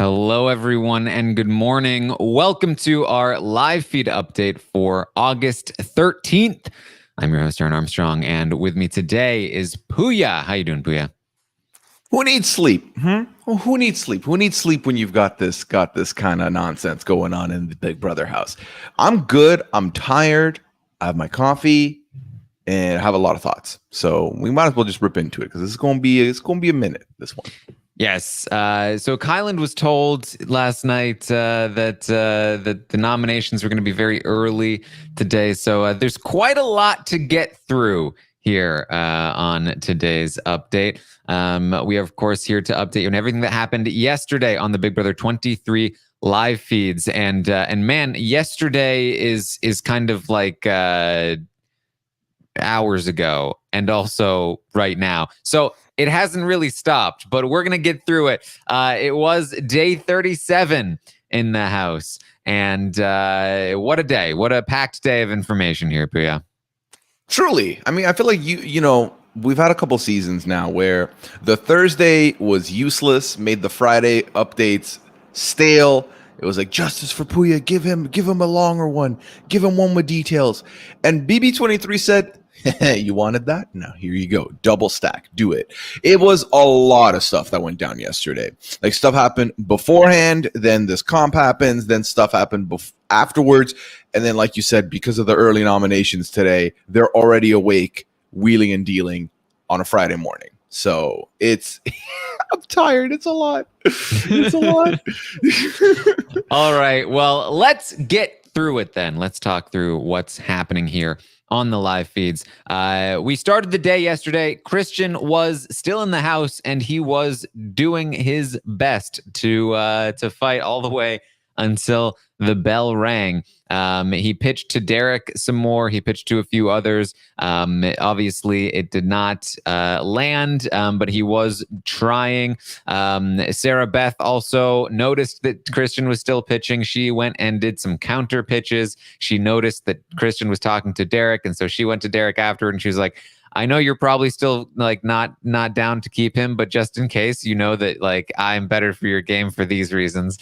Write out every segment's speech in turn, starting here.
Hello, everyone, and good morning. Welcome to our live feed update for August 13th. I'm your host, Taran Armstrong, and with me today is Pooya. How you doing, Pooya? Who needs sleep? Well, who needs sleep? Who needs sleep when you've got this kind of nonsense going on in the Big Brother house? I'm good. I'm tired. I have my coffee, and I have a lot of thoughts. So we might as well just rip into it because it's going to be a minute. This one. Yes. So Kyland was told last night that the nominations were going to be very early today. So there's quite a lot to get through here on today's update. We are, of course, here to update you on everything that happened yesterday on the Big Brother 23 live feeds. And man, yesterday is kind of like hours ago and also right now. So it hasn't really stopped, but we're going to get through it. It was day 37 in the house. And what a day. What a packed day of information here, Pooya. Truly. I mean, I feel like we've had a couple seasons now where the Thursday was useless, made the Friday updates stale. It was like, justice for Pooya, give him a longer one, give him one with details. And BB23 said, you wanted that? No, here you go. Double stack. Do it. It was a lot of stuff that went down yesterday. Like stuff happened beforehand, then this comp happens, then stuff happened afterwards. And then, like you said, because of the early nominations today, they're already awake, wheeling and dealing on a Friday morning. So it's, I'm tired. It's a lot. It's a lot. All right. Well, let's get through it then. Let's talk through what's happening here on the live feeds. We started the day yesterday. Christian was still in the house and he was doing his best to fight all the way until the bell rang. He pitched to Derek some more. He pitched to a few others. Obviously, it did not land, but he was trying. Sarah Beth also noticed that Christian was still pitching. She went and did some counter pitches. She noticed that Christian was talking to Derek, and so she went to Derek afterward, and she was like, I know you're probably still like not down to keep him, but just in case, you know that like I'm better for your game for these reasons,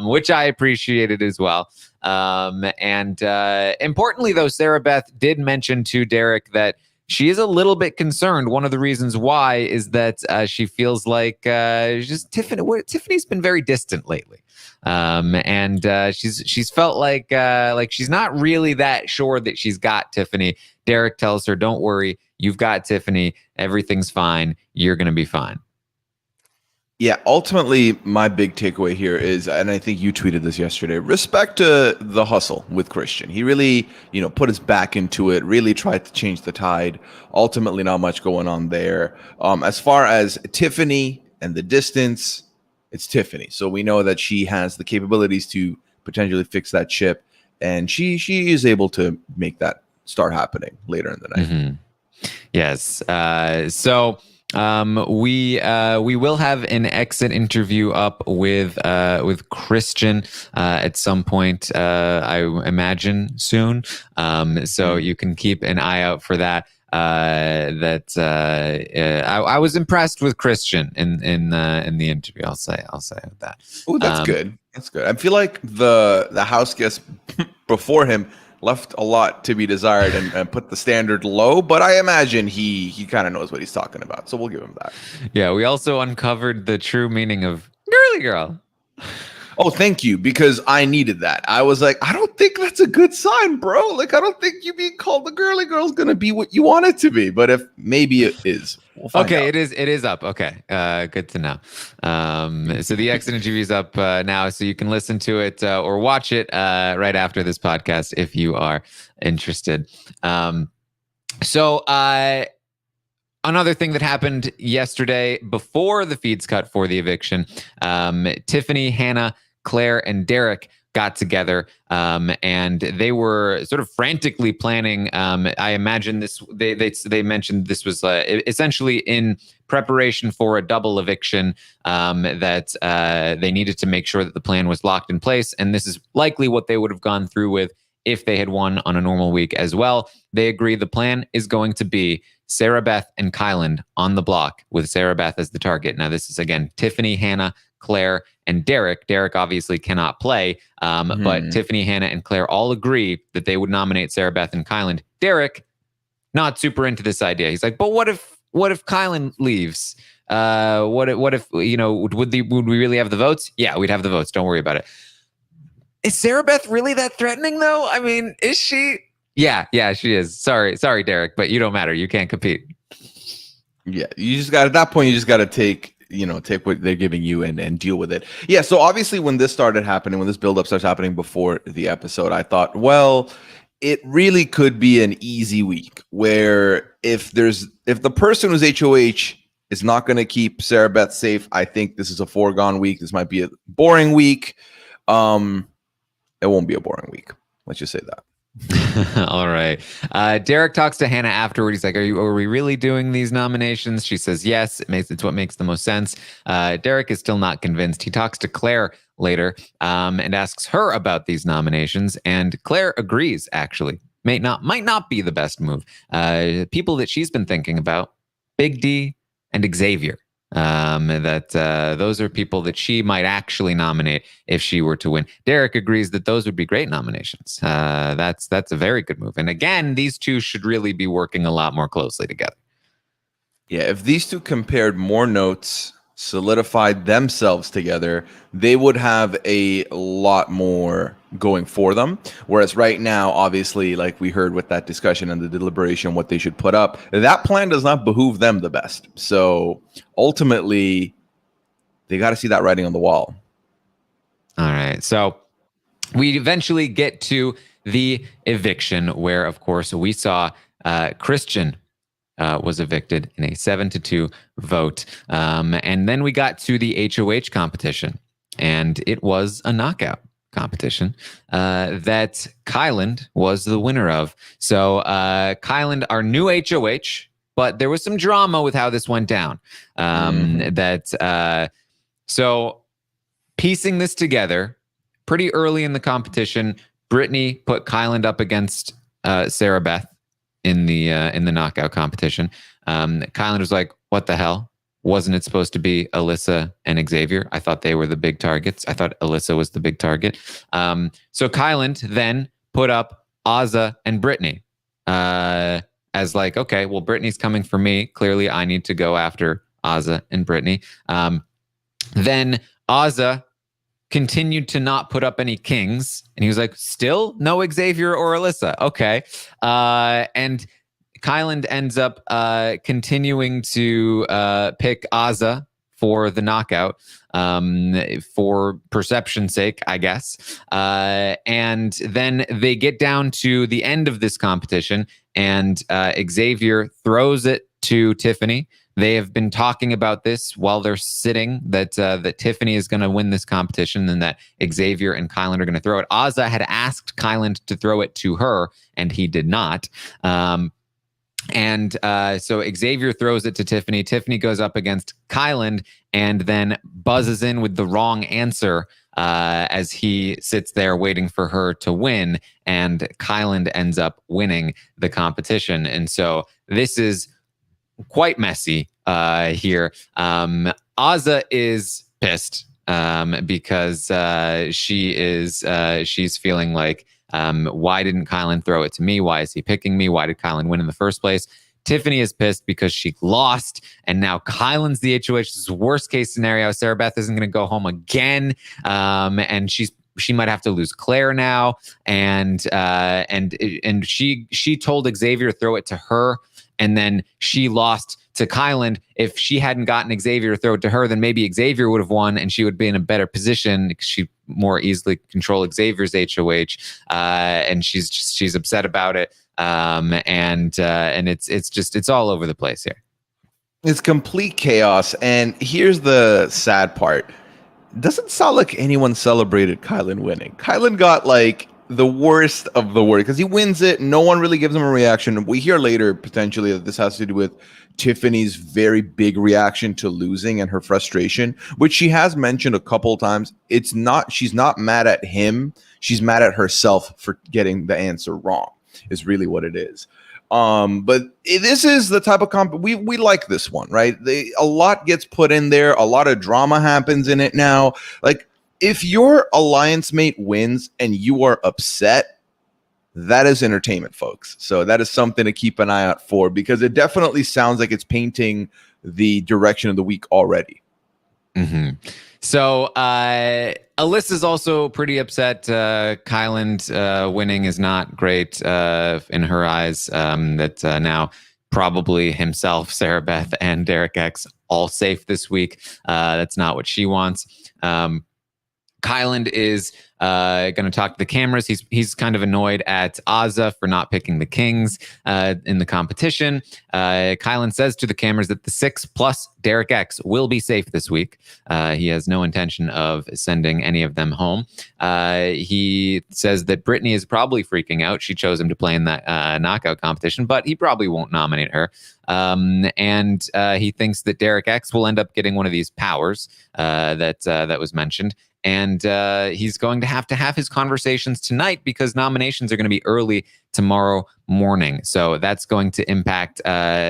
which I appreciated as well. And importantly, though, Sarah Beth did mention to Derek that she is a little bit concerned. One of the reasons why is that she feels like Tiffany's been very distant lately. And she's felt like she's not really that sure that she's got Tiffany. Derek tells her, don't worry, you've got Tiffany. Everything's fine. You're going to be fine. Yeah, ultimately, my big takeaway here is, and I think you tweeted this yesterday, respect to the hustle with Christian. He really, put his back into it, really tried to change the tide. Ultimately, not much going on there. As far as Tiffany and the distance, it's Tiffany. So we know that she has the capabilities to potentially fix that ship, and she is able to make that start happening later in the night. Mm-hmm. Yes. So we will have an exit interview up with Christian at some point. I imagine soon. So you can keep an eye out for that. I was impressed with Christian in the interview. I'll say that. Oh, that's good. That's good. I feel like the house guest before him left a lot to be desired and put the standard low, but I imagine he kind of knows what he's talking about, so we'll give him that. Yeah, we also uncovered the true meaning of girly girl. Oh, thank you, because I needed that. I was like, I don't think that's a good sign, bro. Like, I don't think you being called the girly girl is going to be what you want it to be. But if maybe it is, we'll find out. It is up. Okay, good to know. So the exit interview is up now, so you can listen to it or watch it right after this podcast if you are interested. Another thing that happened yesterday before the feeds cut for the eviction, Tiffany, Hannah, Claire, and Derek got together and they were sort of frantically planning. I imagine this, they mentioned this was essentially in preparation for a double eviction, that they needed to make sure that the plan was locked in place. And this is likely what they would have gone through with if they had won on a normal week as well. They agree the plan is going to be Sarah Beth and Kyland on the block with Sarah Beth as the target. Now, this is, again, Tiffany, Hannah, Claire, and Derek. Derek obviously cannot play, but Tiffany, Hannah, and Claire all agree that they would nominate Sarah Beth and Kyland. Derek, not super into this idea. He's like, but what if Kyland leaves? What if would we really have the votes? Yeah, we'd have the votes. Don't worry about it. Is Sarah Beth really that threatening though? I mean, is she? Yeah, she is. Sorry, Derek, but you don't matter. You can't compete. Yeah, you just got at that point. You just got to take what they're giving you and deal with it. Yeah. So obviously, when this started happening, when this buildup starts happening before the episode, I thought, well, it really could be an easy week where if the person who's HOH is not going to keep Sarah Beth safe, I think this is a foregone week. This might be a boring week. It won't be a boring week. Let's just say that. All right. Derek talks to Hannah afterward. He's like, are we really doing these nominations? She says, yes, it's what makes the most sense. Derek is still not convinced. He talks to Claire later and asks her about these nominations. And Claire agrees, actually. Might not be the best move. People that she's been thinking about, Big D and Xavier. Those are people that she might actually nominate if she were to win. Derek agrees that those would be great nominations. That's a very good move. And again, these two should really be working a lot more closely together. Yeah, if these two compared more notes, solidified themselves together, they would have a lot more going for them. Whereas right now, obviously, like we heard with that discussion and the deliberation, what they should put up, that plan does not behoove them the best. So ultimately, they got to see that writing on the wall. All right. So we eventually get to the eviction where, of course, we saw Christian was evicted in a 7-2 vote. And then we got to the HOH competition, and it was a knockout competition that Kyland was the winner of. So Kyland, our new HOH, but there was some drama with how this went down. So piecing this together, pretty early in the competition, Brittany put Kyland up against Sarah Beth in the knockout competition. Kyland was like, what the hell? Wasn't it supposed to be Alyssa and Xavier? I thought they were the big targets. I thought Alyssa was the big target. So Kyland then put up Azah and Brittany as like, okay, well, Brittany's coming for me. Clearly, I need to go after Azah and Brittany. Then Azah continued to not put up any kings. And he was like, still no Xavier or Alyssa. Okay. And Kyland ends up continuing to pick Azah for the knockout for perception's sake, I guess. And then they get down to the end of this competition, and Xavier throws it to Tiffany. They have been talking about this while they're sitting, that Tiffany is going to win this competition and that Xavier and Kyland are going to throw it. Azah had asked Kyland to throw it to her, and he did not. So Xavier throws it to Tiffany. Tiffany goes up against Kyland and then buzzes in with the wrong answer as he sits there waiting for her to win. And Kyland ends up winning the competition. And so this is quite messy here. Azah is pissed because she's feeling like, why didn't Kyland throw it to me? Why is he picking me? Why did Kyland win in the first place? Tiffany is pissed because she lost, and now Kyland's the HOH. This is worst case scenario. Sarah Beth isn't going to go home again, and she might have to lose Claire now. And she told Xavier to throw it to her, and then she lost to Kyland. If she hadn't gotten Xavier to throw it to her, then maybe Xavier would have won, and she would be in a better position because she more easily control Xavier's HOH. And she's upset about it. And it's all over the place here. It's complete chaos. And here's the sad part. It doesn't sound like anyone celebrated Kyland winning. Kyland got like the worst of the worst because he wins it. No one really gives him a reaction. We hear later potentially that this has to do with Tiffany's very big reaction to losing and her frustration, which she has mentioned a couple of times. She's not mad at him. She's mad at herself for getting the answer wrong. is really what it is. But this is the type of we like this one, right? A lot gets put in there. A lot of drama happens in it now. Like, if your alliance mate wins and you are upset, that is entertainment, folks. So that is something to keep an eye out for, because it definitely sounds like it's painting the direction of the week already. Mm-hmm. So Alyssa's also pretty upset. Kyland winning is not great in her eyes. That now probably himself, Sarah Beth, and Derek X all safe this week. That's not what she wants. Kyland is going to talk to the cameras. He's kind of annoyed at Azza for not picking the Kings in the competition. Kyland says to the cameras that the 6 plus Derek X will be safe this week. He has no intention of sending any of them home. He says that Brittany is probably freaking out. She chose him to play in that knockout competition, but he probably won't nominate her. And he thinks that Derek X will end up getting one of these powers that was mentioned. And he's going to have his conversations tonight, because nominations are going to be early tomorrow morning. So that's going to impact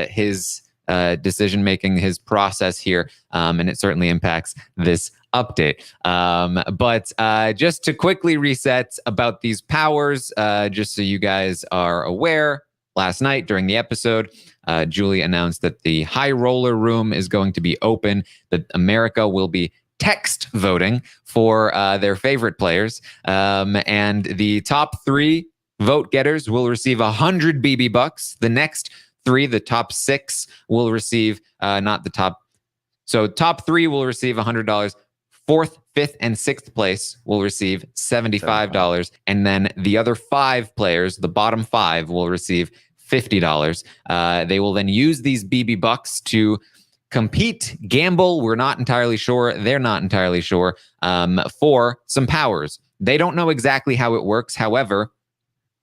his decision making, his process here, and it certainly impacts this update. But just to quickly reset about these powers, just so you guys are aware, last night during the episode, Julie announced that the high roller room is going to be open, that America will be text voting for their favorite players. And the top 3 vote getters will receive 100 BB bucks. The next 3, the top 6, will receive top 3 will receive $100. 4th, 5th, and 6th place will receive $75. And then the other 5 players, the bottom 5, will receive $50. They will then use these BB bucks to compete, gamble. We're not entirely sure. They're not entirely sure for some powers. They don't know exactly how it works. However,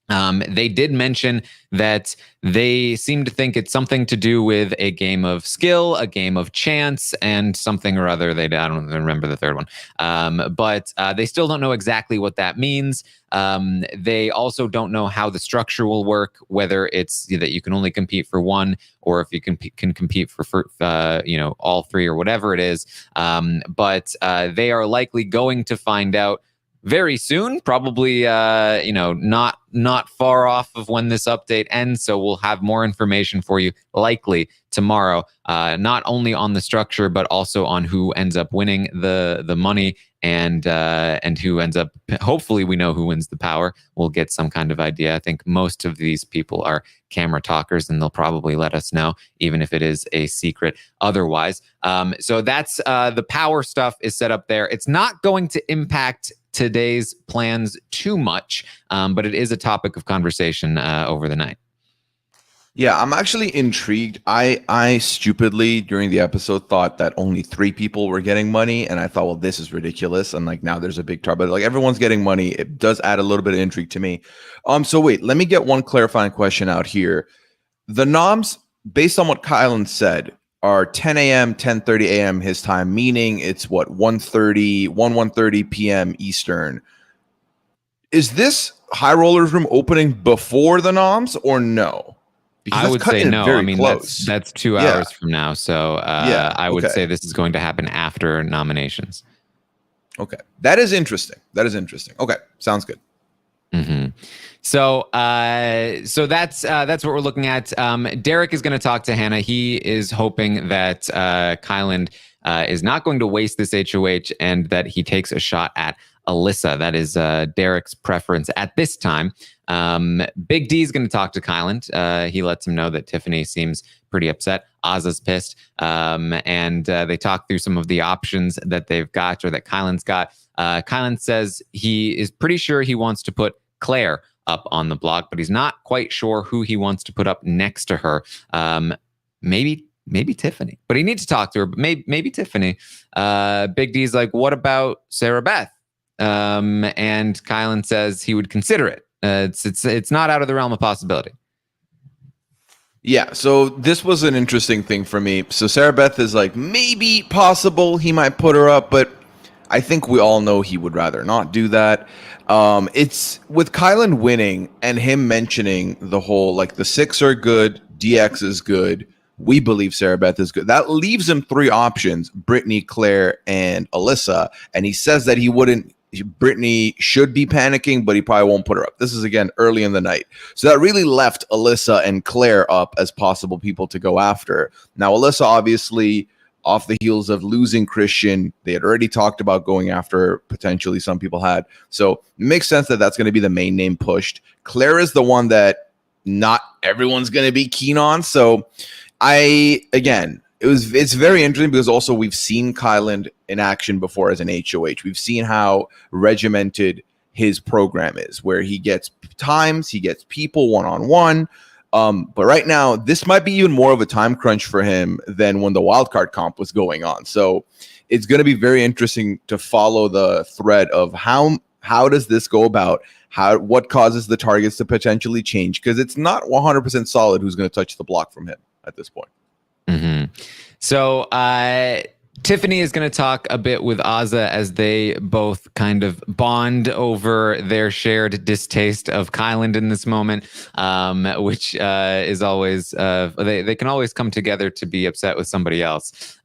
they did mention that they seem to think it's something to do with a game of skill, a game of chance, and something or other. I don't remember the third one. But they still don't know exactly what that means. They also don't know how the structure will work, whether it's that you can only compete for one, or if you can compete for all 3 or whatever it is. But they are likely going to find out very soon, probably not far off of when this update ends. So we'll have more information for you likely tomorrow, not only on the structure, but also on who ends up winning the money, and who ends up, hopefully we know who wins the power. We'll get some kind of idea. I think most of these people are camera talkers, and they'll probably let us know, even if it is a secret otherwise. So that's the power stuff is set up there. It's not going to impact today's plans too much, but it is a topic of conversation over the night. Yeah, I'm actually intrigued. I stupidly during the episode thought that only 3 people were getting money, and I thought, well, this is ridiculous. And like, now there's a big trouble. Like, everyone's getting money. It does add a little bit of intrigue to me. So wait, let me get one clarifying question out here. The noms, based on what Kylan said, are 10 a.m., 10:30 a.m. his time, meaning it's what, 1:30 p.m. Eastern. Is this High Rollers room opening before the noms or no? Because I would say no. I mean, that's 2 hours from now. So I would say this is going to happen after nominations. Okay. That is interesting. Okay. Sounds good. Mm-hmm. So that's what we're looking at. Derek is going to talk to Hannah. He is hoping that Kyland is not going to waste this HOH, and that he takes a shot at Alyssa. That is Derek's preference at this time. Big D is going to talk to Kyland. He lets him know that Tiffany seems pretty upset. Azza's pissed. And they talk through some of the options that they've got, or that Kyland's got. Kyland says he is pretty sure he wants to put Claire up on the block, but he's not quite sure who he wants to put up next to her. Maybe Tiffany, but he needs to talk to her, but maybe Tiffany. Big D's like, what about Sarah Beth? And Kyland says he would consider it. It's not out of the realm of possibility. Yeah, so this was an interesting thing for me. So Sarah Beth is like, maybe possible he might put her up, but I think we all know he would rather not do that. It's with Kyland winning and him mentioning the whole like the six are good, DX is good. We believe Sarah Beth is good. That leaves him three options: Brittany, Claire, and Alyssa. And he says that he wouldn't. Brittany should be panicking, but he probably won't put her up. This is again early in the night, so that really left Alyssa and Claire up as possible people to go after. Now, Alyssa obviously, off the heels of losing Christian, they had already talked about going after potentially some people had. So it makes sense that that's going to be the main name pushed. Claire is the one that not everyone's going to be keen on. So it's very interesting because also we've seen Kyland in action before as an HOH. We've seen how regimented his program is, where he gets times, he gets people one-on-one. But right now, this might be even more of a time crunch for him than when the wildcard comp was going on. So it's going to be very interesting to follow the thread of how does this go about? What causes the targets to potentially change? Because it's not 100% solid who's going to touch the block from him at this point. Mm-hmm. So Tiffany is going to talk a bit with Azza as they both kind of bond over their shared distaste of Kyland in this moment, which is always they can always come together to be upset with somebody else,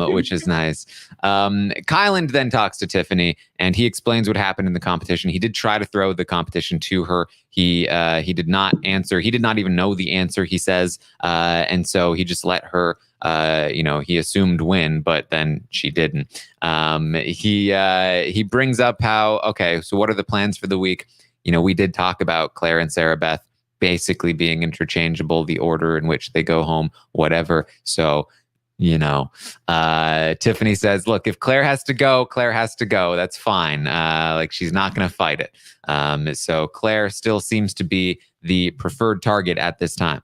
which is nice. Kyland then talks to Tiffany and he explains what happened in the competition. He did try to throw the competition to her. He did not answer. He did not even know the answer, he says, and so he just let her. He assumed win, but then she didn't. He brings up how, okay, so what are the plans for the week? We did talk about Claire and Sarah Beth basically being interchangeable, the order in which they go home, whatever. So, Tiffany says, look, if Claire has to go, Claire has to go. That's fine. She's not going to fight it. So Claire still seems to be the preferred target at this time.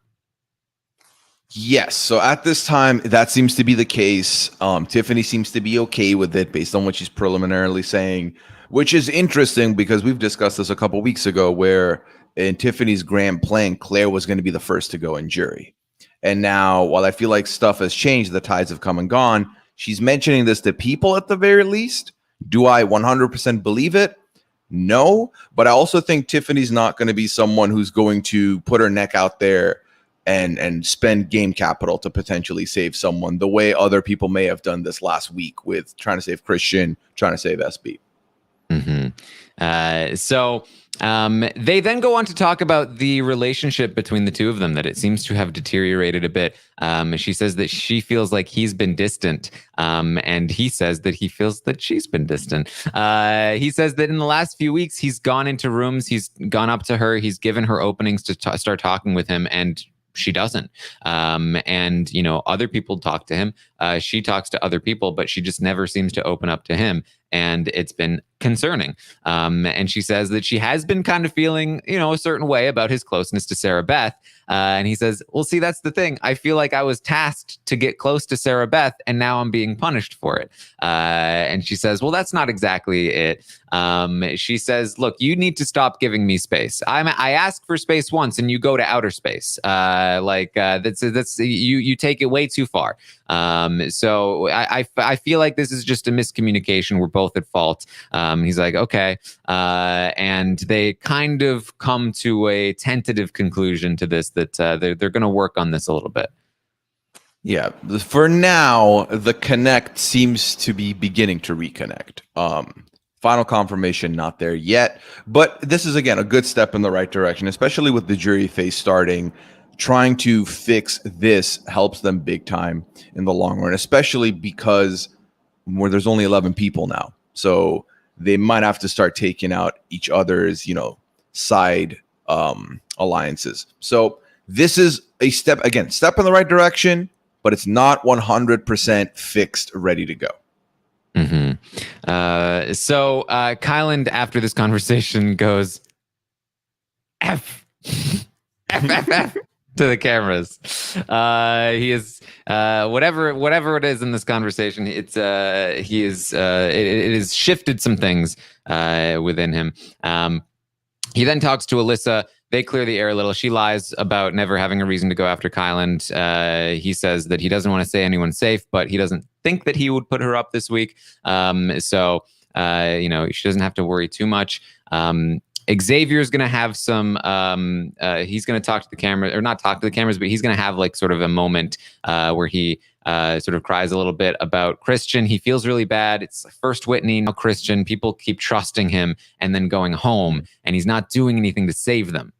Yes. So at this time, that seems to be the case. Tiffany seems to be okay with it based on what she's preliminarily saying, which is interesting because we've discussed this a couple weeks ago where in Tiffany's grand plan, Claire was going to be the first to go in jury. And now, while I feel like stuff has changed, the tides have come and gone, she's mentioning this to people at the very least. Do I 100% believe it? No. But I also think Tiffany's not going to be someone who's going to put her neck out there and spend game capital to potentially save someone the way other people may have done this last week with trying to save Christian, trying to save SB. Mm-hmm. So they then go on to talk about the relationship between the two of them, that it seems to have deteriorated a bit. She says that she feels like he's been distant, and he says that he feels that she's been distant. He says that in the last few weeks, he's gone into rooms, he's gone up to her, he's given her openings to start talking with him, and she doesn't. And, other people talk to him. She talks to other people, but she just never seems to open up to him. And it's been concerning. And she says that she has been kind of feeling, a certain way about his closeness to Sarah Beth. And he says, well, see, that's the thing. I feel like I was tasked to get close to Sarah Beth, and now I'm being punished for it. And she says, well, that's not exactly it. She says, look, you need to stop giving me space. I ask for space once and you go to outer space. That's you take it way too far. So I feel like this is just a miscommunication. We're both at fault. He's like, okay. And they kind of come to a tentative conclusion to this, that they're going to work on this a little bit. Yeah. For now, the connect seems to be beginning to reconnect. Final confirmation not there yet, but this is again a good step in the right direction, especially with the jury phase starting. Trying to fix this helps them big time in the long run, especially because there's only 11 people now. So they might have to start taking out each other's, side alliances. So this is a step in the right direction, but it's not 100% fixed, ready to go. Mm-hmm. So Kyland, after this conversation, goes F to the cameras. He is whatever it is in this conversation. It has shifted some things within him. He then talks to Alyssa. They clear the air a little. She lies about never having a reason to go after Kyland. He says that he doesn't want to say anyone's safe, but he doesn't think that he would put her up this week. So She doesn't have to worry too much. Xavier's going to have some, he's going to talk to the camera, or not talk to the cameras, but he's going to have like sort of a moment where he sort of cries a little bit about Christian. He feels really bad. It's first Whitney, now Christian. People keep trusting him and then going home, and he's not doing anything to save them.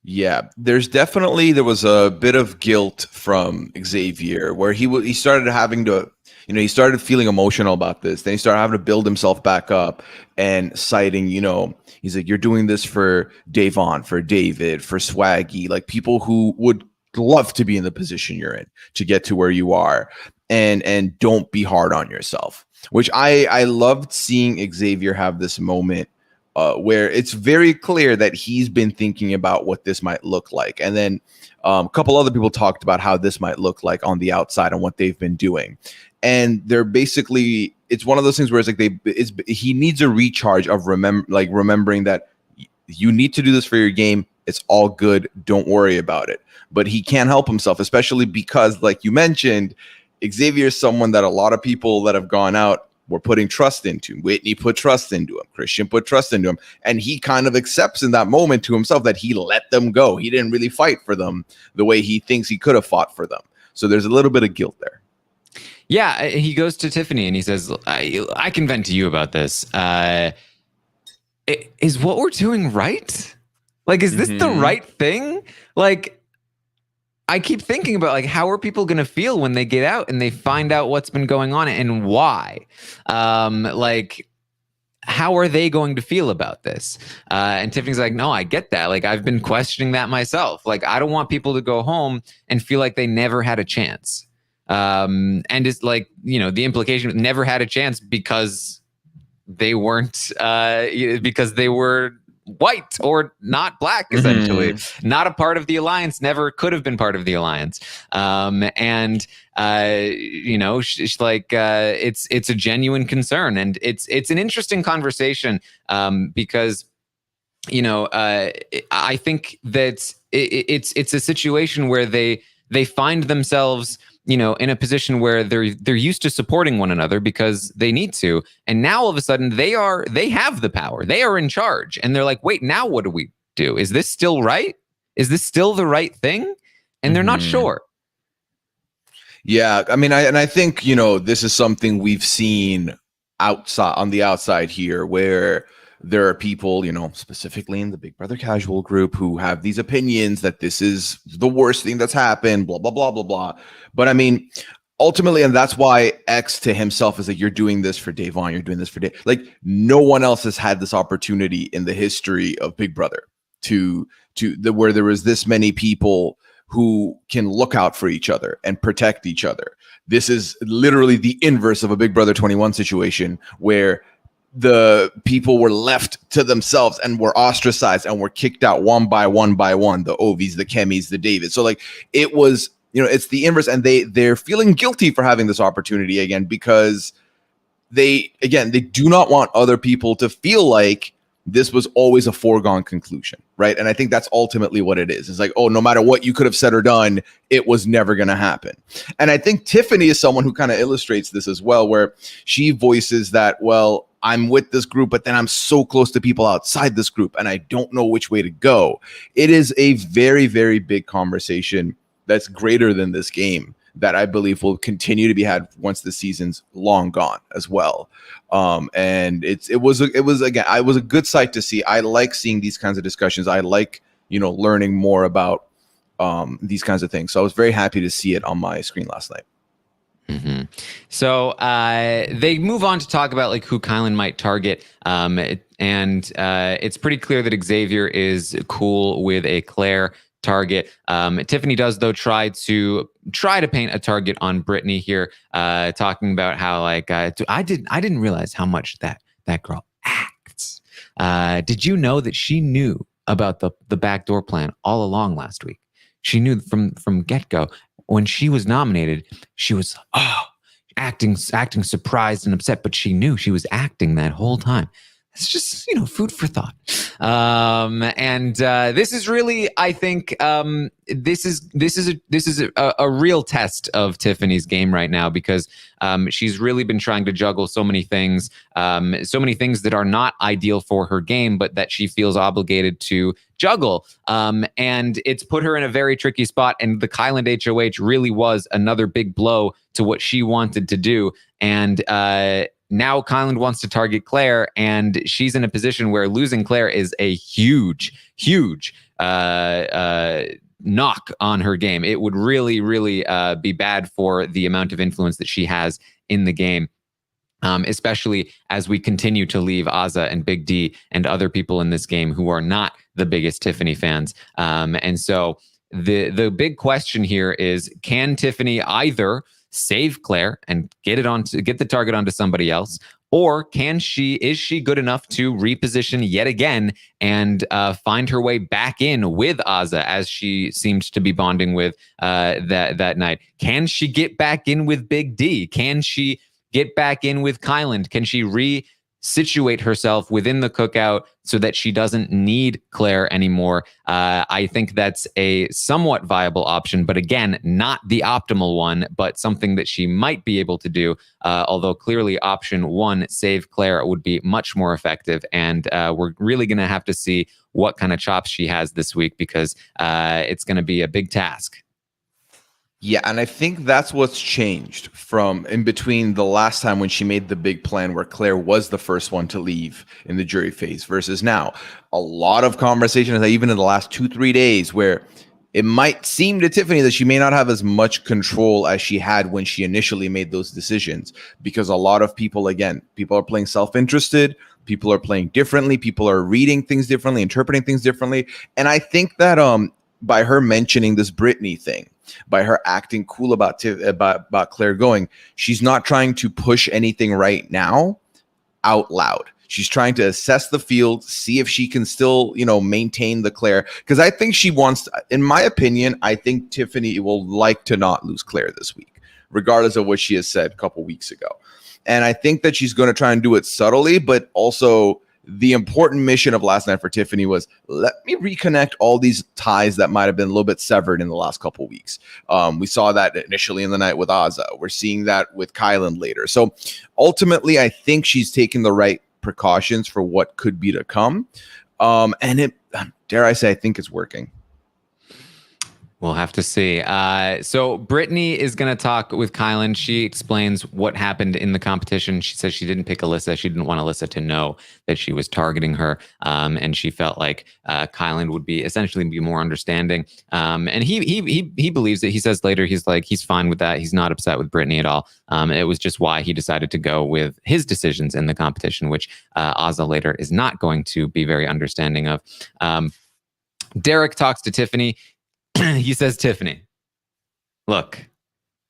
Yeah, there was a bit of guilt from Xavier where he started having to, he started feeling emotional about this. Then he started having to build himself back up and citing, he's like, you're doing this for Davon, for David, for Swaggy, like people who would love to be in the position you're in to get to where you are, and don't be hard on yourself, which I loved seeing Xavier have this moment where it's very clear that he's been thinking about what this might look like. And then a couple other people talked about how this might look like on the outside and what they've been doing. And they're basically, it's one of those things where it's like he needs a recharge of remembering that you need to do this for your game. It's all good. Don't worry about it. But he can't help himself, especially because, like you mentioned, Xavier is someone that a lot of people that have gone out were putting trust into. Whitney put trust into him. Christian put trust into him. And he kind of accepts in that moment to himself that he let them go. He didn't really fight for them the way he thinks he could have fought for them. So there's a little bit of guilt there. Yeah, he goes to Tiffany and he says, I can vent to you about this. Is what we're doing right? Like, is this the right thing? Like, I keep thinking about, like, how are people going to feel when they get out and they find out what's been going on and why? Like, how are they going to feel about this? And Tiffany's like, no, I get that. Like, I've been questioning that myself. Like, I don't want people to go home and feel like they never had a chance. And it's like, the implication, never had a chance because they weren't, because they were white or not black, essentially. Not a part of the alliance, never could have been part of the alliance. She's like, it's a genuine concern, and it's an interesting conversation, because I think that it's a situation where they find themselves in a position where they're used to supporting one another because they need to. And now all of a sudden they have the power. They are in charge. And they're like, wait, now what do we do? Is this still right? Is this still the right thing? And they're not sure. Yeah. I mean, I think, this is something we've seen on the outside here, where there are people, specifically in the Big Brother casual group, who have these opinions that this is the worst thing that's happened, blah, blah, blah, blah, blah. But I mean, ultimately, and that's why X to himself is like, you're doing this for Davon, you're doing this for Dave. Like, no one else has had this opportunity in the history of Big Brother where there was this many people who can look out for each other and protect each other. This is literally the inverse of a Big Brother 21 situation where the people were left to themselves and were ostracized and were kicked out one by one, the Ovies, the Kemis, the Davids. So like, it was, it's the inverse, and they're feeling guilty for having this opportunity again, because they do not want other people to feel like this was always a foregone conclusion, right? And I think that's ultimately what it is. It's like, oh, no matter what you could have said or done, it was never going to happen. And I think Tiffany is someone who kind of illustrates this as well, where she voices that, well, I'm with this group, but then I'm so close to people outside this group and I don't know which way to go. It is a very, very big conversation that's greater than this game that I believe will continue to be had once the season's long gone as well. And it was a good sight to see. I like seeing these kinds of discussions. I like, learning more about these kinds of things. So I was very happy to see it on my screen last night. Mm-hmm. So they move on to talk about like who Kyland might target. And it's pretty clear that Xavier is cool with a Claire target. Tiffany does, though, try to paint a target on Brittany here, talking about how like I didn't realize how much that girl acts. Did you know that she knew about the backdoor plan all along last week? She knew from get-go. When she was nominated, she was acting surprised and upset, but she knew she was acting that whole time. it's just, food for thought. And this is really, I think, this is a real test of Tiffany's game right now, because she's really been trying to juggle so many things that are not ideal for her game, but that she feels obligated to juggle. And it's put her in a very tricky spot. And the Kyland HOH really was another big blow to what she wanted to do. And now Kyland wants to target Claire, and she's in a position where losing Claire is a huge knock on her game. It would really, really be bad for the amount of influence that she has in the game. Especially as we continue to leave Azza and Big D and other people in this game who are not the biggest Tiffany fans. And so the big question here is, can Tiffany either save Claire and get the target onto somebody else, or is she good enough to reposition yet again and find her way back in with Azza, as she seemed to be bonding with that night? Can she get back in with Big D? Can she get back in with Kyland? Can she situate herself within the cookout so that she doesn't need Claire anymore? I think that's a somewhat viable option, but again, not the optimal one, but something that she might be able to do. Although clearly option one, save Claire, would be much more effective. And we're really going to have to see what kind of chops she has this week, because it's going to be a big task. Yeah, and I think that's what's changed from in between the last time when she made the big plan where Claire was the first one to leave in the jury phase versus now. A lot of conversations, even in the last 2-3 days, where it might seem to Tiffany that she may not have as much control as she had when she initially made those decisions, because a lot of people are playing self-interested, people are playing differently, people are reading things differently, interpreting things differently. And I think that by her mentioning this Brittany thing, by her acting cool about Claire going, she's not trying to push anything right now out loud. She's trying to assess the field, see if she can still, maintain the Claire. Because I think she wants, in my opinion, I think Tiffany will like to not lose Claire this week, regardless of what she has said a couple weeks ago. And I think that she's going to try and do it subtly, but also the important mission of last night for Tiffany was, let me reconnect all these ties that might have been a little bit severed in the last couple of weeks. We saw that initially in the night with Azza. We're seeing that with Kyland later. So ultimately, I think she's taking the right precautions for what could be to come. And it, dare I say, I think it's working. We'll have to see. So Brittany is going to talk with Kyland. She explains what happened in the competition. She says she didn't pick Alyssa. She didn't want Alyssa to know that she was targeting her. And she felt like Kyland would essentially be more understanding. And he believes it. He says later, he's fine with that. He's not upset with Brittany at all. It was just why he decided to go with his decisions in the competition, which Azza later is not going to be very understanding of. Derek talks to Tiffany. He says, Tiffany, look,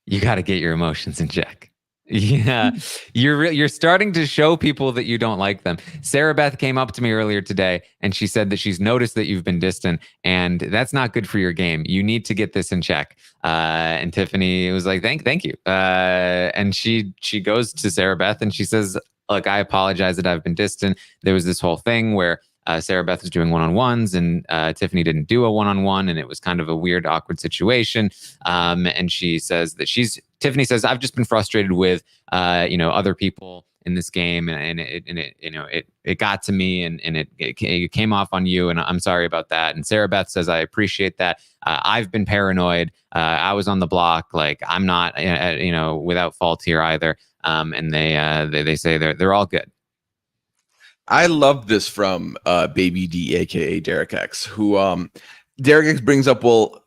you got to get your emotions in check. Yeah, you're starting to show people that you don't like them. Sarah Beth came up to me earlier today and she said that she's noticed that you've been distant, and that's not good for your game. You need to get this in check. And Tiffany was like, thank you. And she goes to Sarah Beth and she says, look, I apologize that I've been distant. There was this whole thing where Sarah Beth was doing one-on-ones and Tiffany didn't do a one-on-one, and it was kind of a weird, awkward situation. And she says that Tiffany says, I've just been frustrated with, other people in this game, and it got to me, and it came off on you, and I'm sorry about that. And Sarah Beth says, I appreciate that. I've been paranoid. I was on the block. Like, I'm not, without fault here either. And they say they're all good. I love this from Baby D, aka Derek X, who Derek X brings up, well,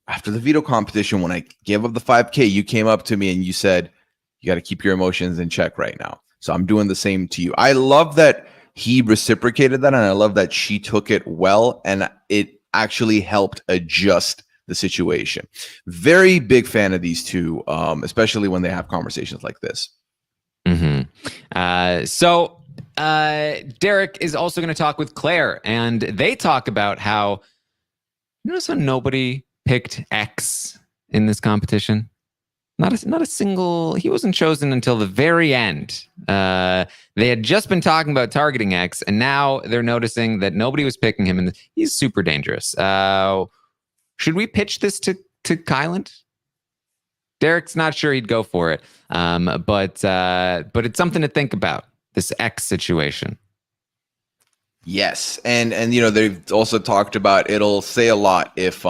after the veto competition, when I gave up the 5K, you came up to me and you said, you got to keep your emotions in check right now. So I'm doing the same to you. I love that he reciprocated that, and I love that she took it well, and it actually helped adjust the situation. Very big fan of these two, especially when they have conversations like this. Mm-hmm. So Derek is also going to talk with Claire, and they talk about how, so nobody picked X in this competition. Not a single. He wasn't chosen until the very end. They had just been talking about targeting X, and now they're noticing that nobody was picking him, and he's super dangerous. Should we pitch this to Kyland? Derek's not sure he'd go for it, but it's something to think about. This X situation. Yes, and they've also talked about it'll say a lot if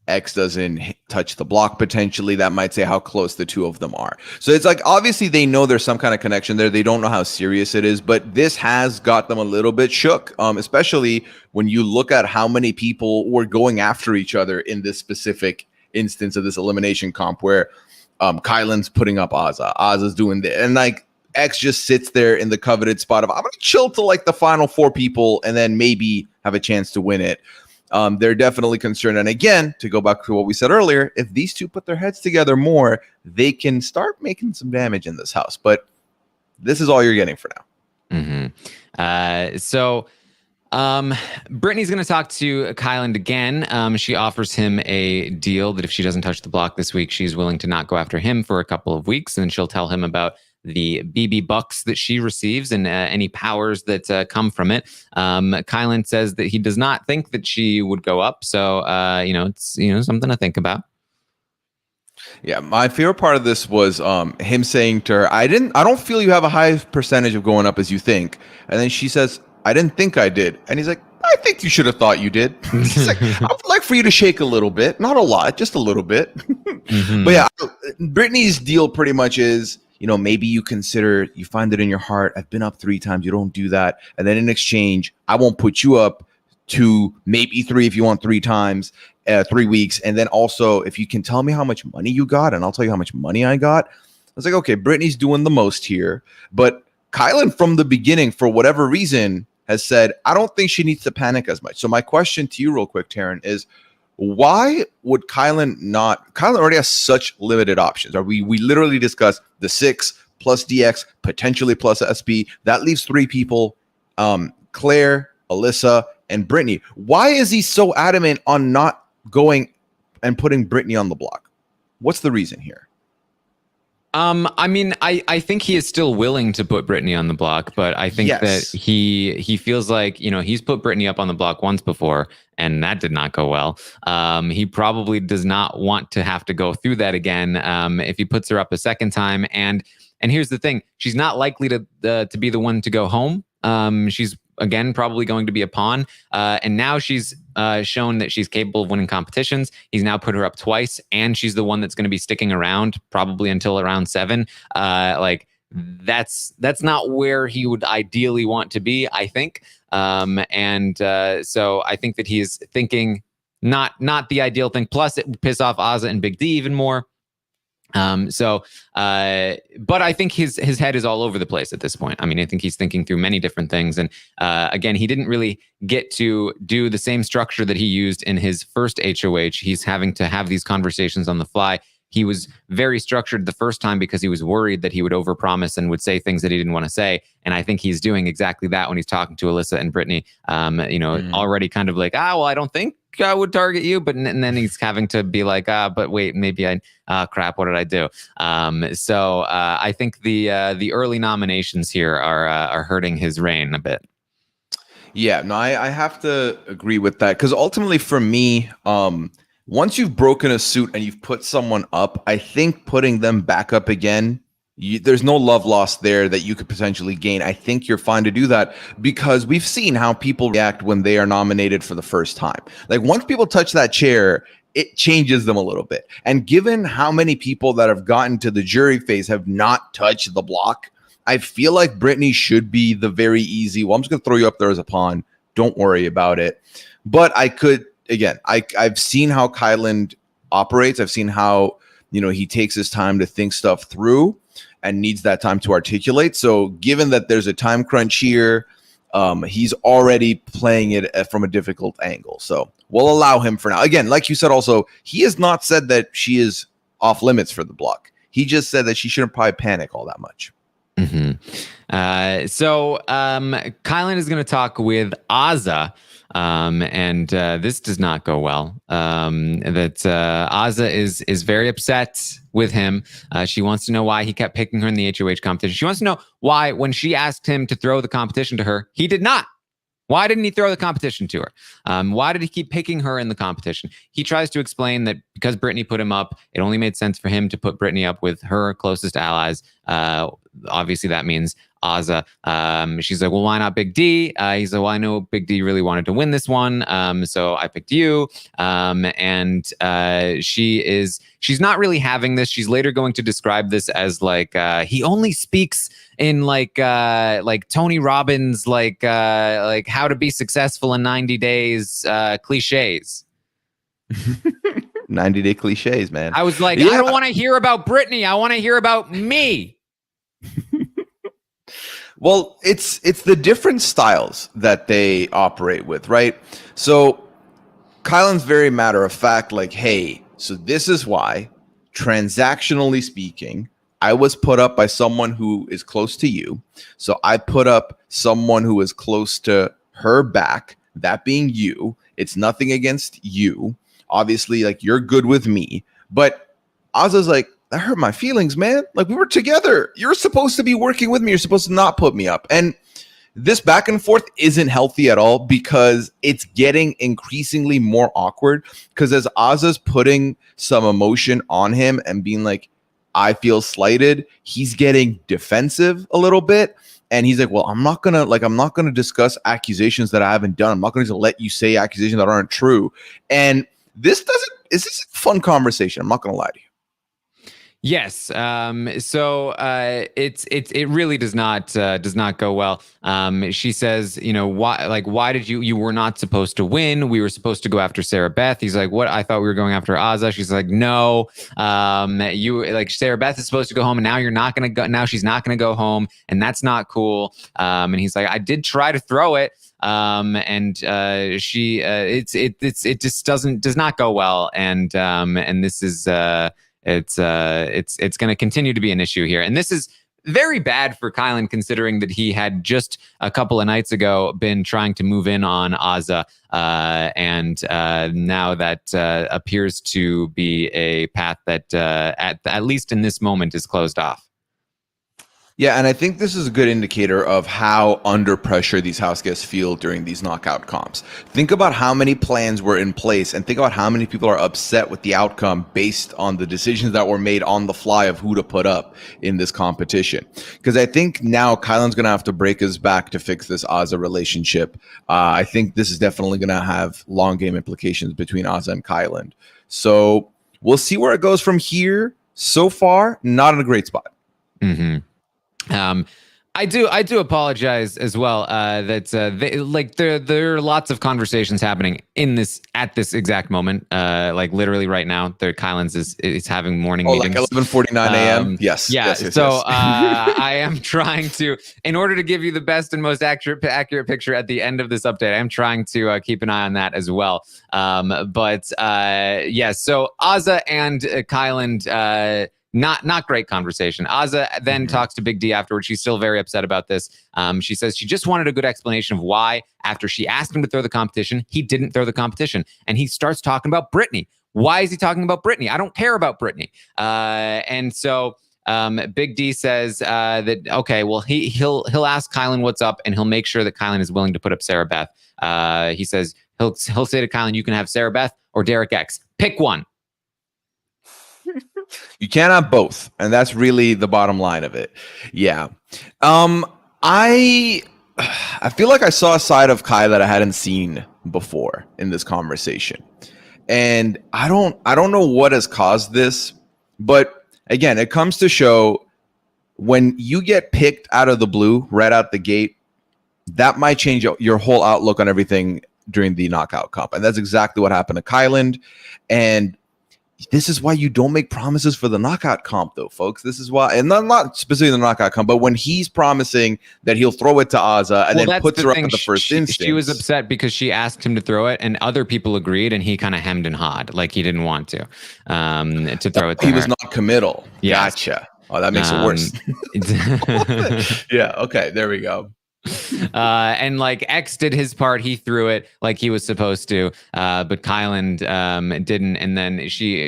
X doesn't touch the block potentially. That might say how close the two of them are. So it's like, obviously they know there's some kind of connection there. They don't know how serious it is, but this has got them a little bit shook, especially when you look at how many people were going after each other in this specific instance of this elimination comp where Kyland's putting up Ozza's doing this. And like X just sits there in the coveted spot of, I'm going to chill to like the final 4 people and then maybe have a chance to win it. They're definitely concerned. And again, to go back to what we said earlier, if these two put their heads together more, they can start making some damage in this house. But this is all you're getting for now. So Brittany's going to talk to Kyland again. She offers him a deal that if she doesn't touch the block this week, she's willing to not go after him for a couple of weeks. And she'll tell him about the BB bucks that she receives and any powers that come from it. Kyland says that he does not think that she would go up. So, it's, something to think about. Yeah, my favorite part of this was him saying to her, I don't feel you have a high percentage of going up as you think. And then she says, I didn't think I did. And he's like, I think you should have thought you did. He's like, I would like for you to shake a little bit. Not a lot, just a little bit. But yeah, Brittany's deal pretty much is, maybe you find it in your heart, I've been up 3 times, you don't do that. And then in exchange, I won't put you up to maybe 3 if you want 3 times, 3 weeks. And then also, if you can tell me how much money you got, and I'll tell you how much money I got. I was like, okay, Brittany's doing the most here. But Kyland from the beginning, for whatever reason, has said, I don't think she needs to panic as much. So my question to you real quick, Taran, is why would Kyland already has such limited options. We literally discussed the 6 plus DX, potentially plus SP. That leaves 3 people, Claire, Alyssa, and Brittany. Why is he so adamant on not going and putting Brittany on the block? What's the reason here? I think he is still willing to put Brittany on the block, but I think that he feels like, he's put Brittany up on the block once before, and that did not go well. He probably does not want to have to go through that again if he puts her up a second time. And here's the thing, she's not likely to be the one to go home. She's again probably going to be a pawn, and now she's shown that she's capable of winning competitions. He's now put her up twice, and she's the one that's going to be sticking around probably until around 7. That's not where he would ideally want to be, I think. So I think that he's thinking not the ideal thing. Plus, it would piss off Ozza and Big D even more. But I think his head is all over the place at this point. I mean, I think he's thinking through many different things. And again, he didn't really get to do the same structure that he used in his first HOH. He's having to have these conversations on the fly. He was very structured the first time because he was worried that he would overpromise and would say things that he didn't want to say. And I think he's doing exactly that when he's talking to Alyssa and Brittany, already kind of like, well, I don't think I would target you. But and then he's having to be like, but wait, maybe crap, what did I do? So I think the early nominations here are hurting his reign a bit. Yeah, no, I have to agree with that because ultimately for me, once you've broken a suit and you've put someone up, I think putting them back up again, there's no love lost there that you could potentially gain. I think you're fine to do that because we've seen how people react when they are nominated for the first time. Like once people touch that chair, it changes them a little bit. And given how many people that have gotten to the jury phase have not touched the block, I feel like Brittany should be the very easy, well, I'm just going to throw you up there as a pawn. Don't worry about it. But I could, again, I've seen how Kyland operates. I've seen how, he takes his time to think stuff through and needs that time to articulate. So given that there's a time crunch here, he's already playing it from a difficult angle. So we'll allow him for now. Again, like you said, also, he has not said that she is off limits for the block. He just said that she shouldn't probably panic all that much. So Kyland is going to talk with Ozza. And this does not go well. That Azah is very upset with him. She wants to know why he kept picking her in the HOH competition. She wants to know why, when she asked him to throw the competition to her, he did not. Why didn't he throw the competition to her? Why did he keep picking her in the competition? He tries to explain that because Brittany put him up, it only made sense for him to put Brittany up with her closest allies. Obviously, that means Azah. She's like, well, why not Big D? He's like, well, I know Big D really wanted to win this one, so I picked you. And she's not really having this. She's later going to describe this as like he only speaks in like Tony Robbins, like how to be successful in 90 days cliches. 90-day cliches, man. I was like, I don't want to hear about Brittany. I want to hear about me. Well, it's the different styles that they operate with, right? So Kyland's very matter of fact, like, hey, so this is why, transactionally speaking, I was put up by someone who is close to you. So I put up someone who is close to her back, that being you. It's nothing against you. Obviously, like, you're good with me. But Azah's like, that hurt my feelings, man. Like, we were together. You're supposed to be working with me. You're supposed to not put me up. And this back and forth isn't healthy at all because it's getting increasingly more awkward. Because as Azah's putting some emotion on him and being like, I feel slighted, he's getting defensive a little bit. And he's like, well, I'm not gonna discuss accusations that I haven't done. I'm not going to let you say accusations that aren't true. And this is a fun conversation. I'm not going to lie to you. Yes. So it really does not go well. She says, you know, why did you were not supposed to win? We were supposed to go after Sarah Beth. He's like, what? I thought we were going after Azah. She's like, no. You like Sarah Beth is supposed to go home, and now you're not going to go. Now she's not going to go home, and that's not cool. And he's like, I did try to throw it. She it just does not go well. And this is it's going to continue to be an issue here. And this is very bad for Kyland, considering that he had just a couple of nights ago been trying to move in on Azah. And now that appears to be a path that at least in this moment is closed off. Yeah, and I think this is a good indicator of how under pressure these house guests feel during these knockout comps. Think about how many plans were in place and think about how many people are upset with the outcome based on the decisions that were made on the fly of who to put up in this competition. Because I think now Kyland's going to have to break his back to fix this Azah relationship. I think this is definitely going to have long game implications between Azah and Kyland. So we'll see where it goes from here. So far, not in a great spot. Mm-hmm. I do apologize as well. There are lots of conversations happening at this exact moment. Like literally right now, Kyland's is having morning meetings. Like 11:49 a.m. Yes. Yeah. Yes, so I am trying to, in order to give you the best and most accurate picture at the end of this update, I am trying to keep an eye on that as well. Yes. So Azah and Kyland. Not great conversation. Azah then talks to Big D afterwards. She's still very upset about this. She says she just wanted a good explanation of why, after she asked him to throw the competition, he didn't throw the competition. And he starts talking about Brittany. Why is he talking about Brittany? I don't care about Brittany. And so Big D says that, okay, well, he'll ask Kyland what's up, and he'll make sure that Kyland is willing to put up Sarah Beth. He says he'll say to Kyland, you can have Sarah Beth or Derek X. Pick one. You can't have both, and that's really the bottom line of it. Yeah. I feel like I saw a side of Kai that I hadn't seen before in this conversation. And I don't know what has caused this, but again, it comes to show when you get picked out of the blue right out the gate, that might change your whole outlook on everything during the knockout comp. And that's exactly what happened to Kyland. And this is why you don't make promises for the knockout comp, though, folks. This is why, and not specifically the knockout comp, but when he's promising that he'll throw it to Azah and then puts her up in the first instance. She was upset because she asked him to throw it, and other people agreed, and he kind of hemmed and hawed, like he didn't want to throw it to her. He was not committal. Yes. Gotcha. Oh, that makes it worse. Yeah. Okay. There we go. And like X did his part. He threw it like he was supposed to, but Kyland didn't. And then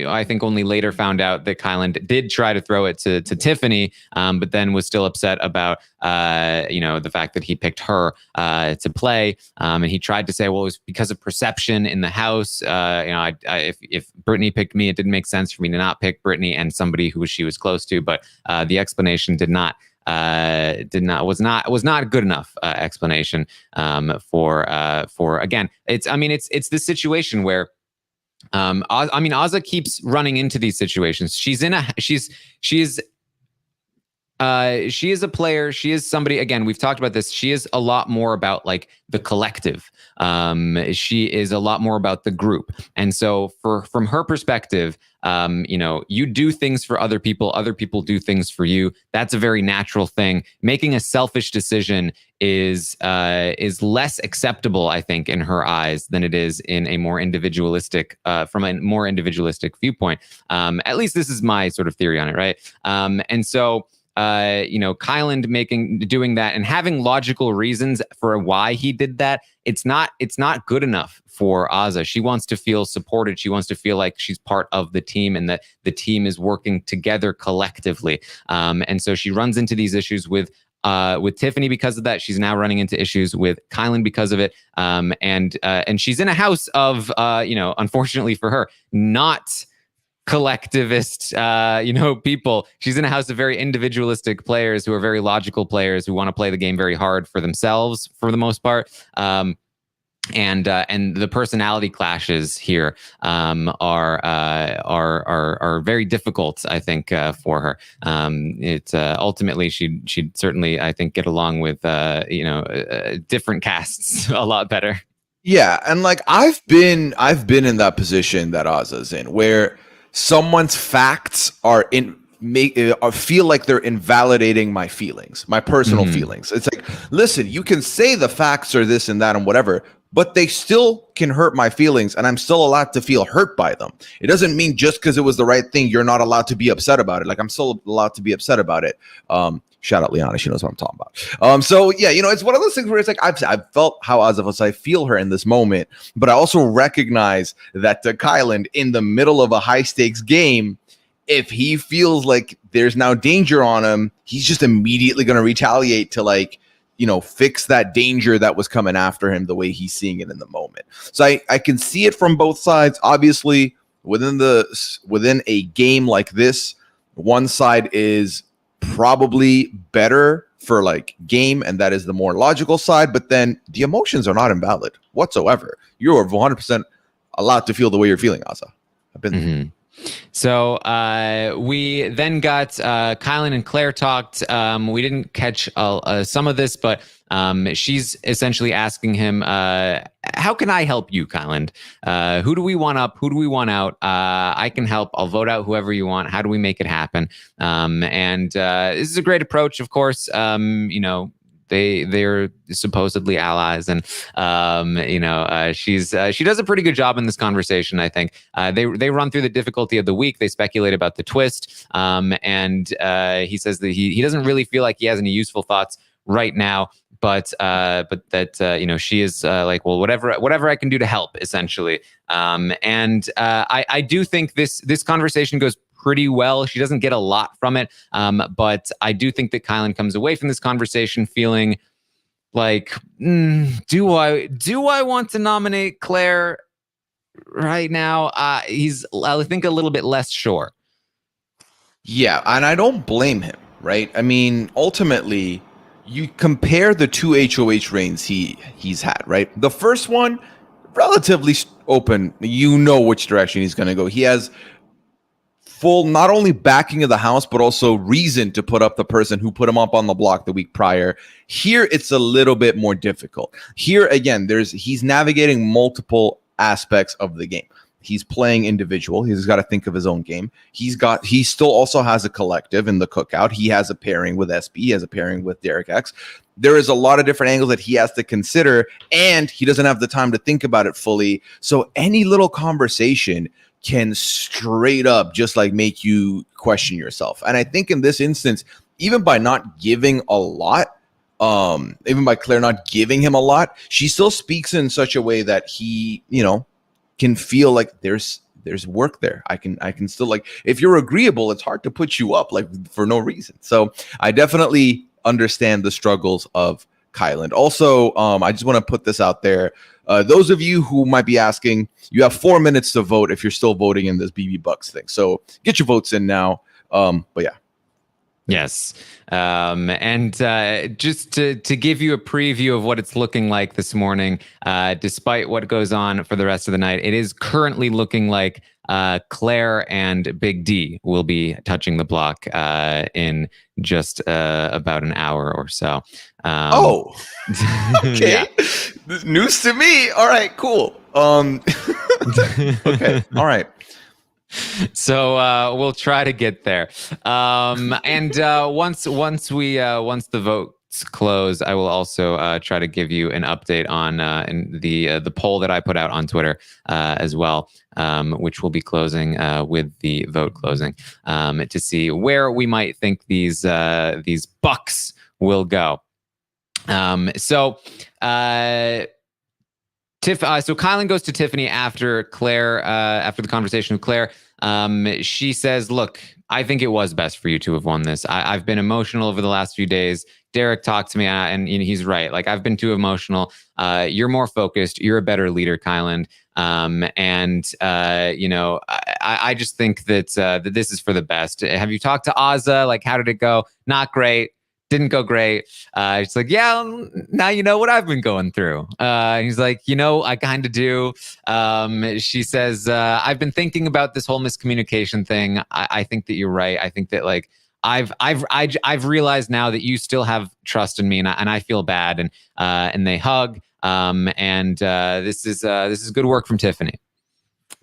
I think only later found out that Kyland did try to throw it to Tiffany, but then was still upset about the fact that he picked her to play. And he tried to say, well, it was because of perception in the house. If Brittany picked me, it didn't make sense for me to not pick Brittany and somebody who she was close to. But the explanation was not a good enough explanation for again. It's this situation where Azah keeps running into these situations. She is a player. She is somebody, again, we've talked about this. She is a lot more about like the collective. She is a lot more about the group. And so from her perspective, you do things for other people do things for you. That's a very natural thing. Making a selfish decision is less acceptable, I think, in her eyes than it is in a more individualistic, from a more individualistic viewpoint. At least this is my sort of theory on it, right? And so Kyland doing that and having logical reasons for why he did that, it's not good enough for Azah. She wants to feel supported. She wants to feel like she's part of the team and that the team is working together collectively. And so she runs into these issues with Tiffany because of that. She's now running into issues with Kyland because of it. And she's in a house of, unfortunately for her, not collectivist people. She's in a house of very individualistic players who are very logical players who want to play the game very hard for themselves for the most part. And the personality clashes here are very difficult, I think, for her. It's ultimately she'd certainly, I think, get along with different casts a lot better. Yeah, and like I've been in that position that Azah's in, where someone's facts feel like they're invalidating my feelings, my personal feelings. It's like, listen, you can say the facts are this and that and whatever, but they still can hurt my feelings, and I'm still allowed to feel hurt by them. It doesn't mean just because it was the right thing, you're not allowed to be upset about it. Like, I'm still allowed to be upset about it. Shout out Liana, she knows what I'm talking about. So yeah, it's one of those things where it's like I've felt how Azah was. I feel her in this moment, but I also recognize that to Kyland, in the middle of a high stakes game, if he feels like there's now danger on him, he's just immediately going to retaliate to fix that danger that was coming after him the way he's seeing it in the moment. So I can see it from both sides. Obviously, within a game like this, one side is probably better for like game, and that is the more logical side, but then the emotions are not invalid whatsoever. You are 100% allowed to feel the way you're feeling, Azah. I've been So we then got Kyland and Claire talked. We didn't catch some of this, but she's essentially asking him, how can I help you, Kyland? Who do we want up? Who do we want out? I can help. I'll vote out whoever you want. How do we make it happen? And this is a great approach, of course. They're supposedly allies, and she does a pretty good job in this conversation. I think they run through the difficulty of the week. They speculate about the twist, and he says that he doesn't really feel like he has any useful thoughts right now, but that she is like, well, whatever I can do to help, essentially. And I do think this conversation goes pretty well. She doesn't get a lot from it, but I do think that Kyland comes away from this conversation feeling like, do I want to nominate Claire right now? He's, I think, a little bit less sure. Yeah, and I don't blame him, right? I mean, ultimately, you compare the two HOH reigns he's had, right? The first one, relatively open. You know which direction he's going to go. He has full not only backing of the house, but also reason to put up the person who put him up on the block the week prior. Here, it's a little bit more difficult. Here, again, he's navigating multiple aspects of the game. He's playing individual. He's got to think of his own game. He still also has a collective in the cookout. He has a pairing with SB. He has a pairing with Derek X. There is a lot of different angles that he has to consider, and he doesn't have the time to think about it fully. So any little conversation can straight up just like make you question yourself. And I think in this instance, even by not giving a lot, even by Claire not giving him a lot, she still speaks in such a way that he, can feel like there's work there. I can still, like, if you're agreeable, it's hard to put you up, like, for no reason. So I definitely understand the struggles of Kyland. Also, I just want to put this out there. Those of you who might be asking, you have 4 minutes to vote if you're still voting in this BB Bucks thing. So get your votes in now. But yeah. Yes. And just to give you a preview of what it's looking like this morning, despite what goes on for the rest of the night, it is currently looking like Claire and Big D will be touching the block in just about an hour or so. Okay. News to me. All right, cool. Okay. All right. So we'll try to get there. And once the votes close, I will also try to give you an update on in the poll that I put out on Twitter as well, which will be closing with the vote closing to see where we might think these bucks will go. So Kyland goes to Tiffany after Claire, after the conversation with Claire. She says, look, I think it was best for you to have won this. I've been emotional over the last few days. Derek talked to me and he's right. Like, I've been too emotional. You're more focused. You're a better leader, Kyland. I just think that this is for the best. Have you talked to Ozza? Like, how did it go? Not great. Didn't go great. It's like, yeah, now you know what I've been going through. He's like, I kind of do. She says, I've been thinking about this whole miscommunication thing. I think that you're right. I think that, like, I've realized now that you still have trust in me, and I feel bad. And they hug. This is good work from Tiffany.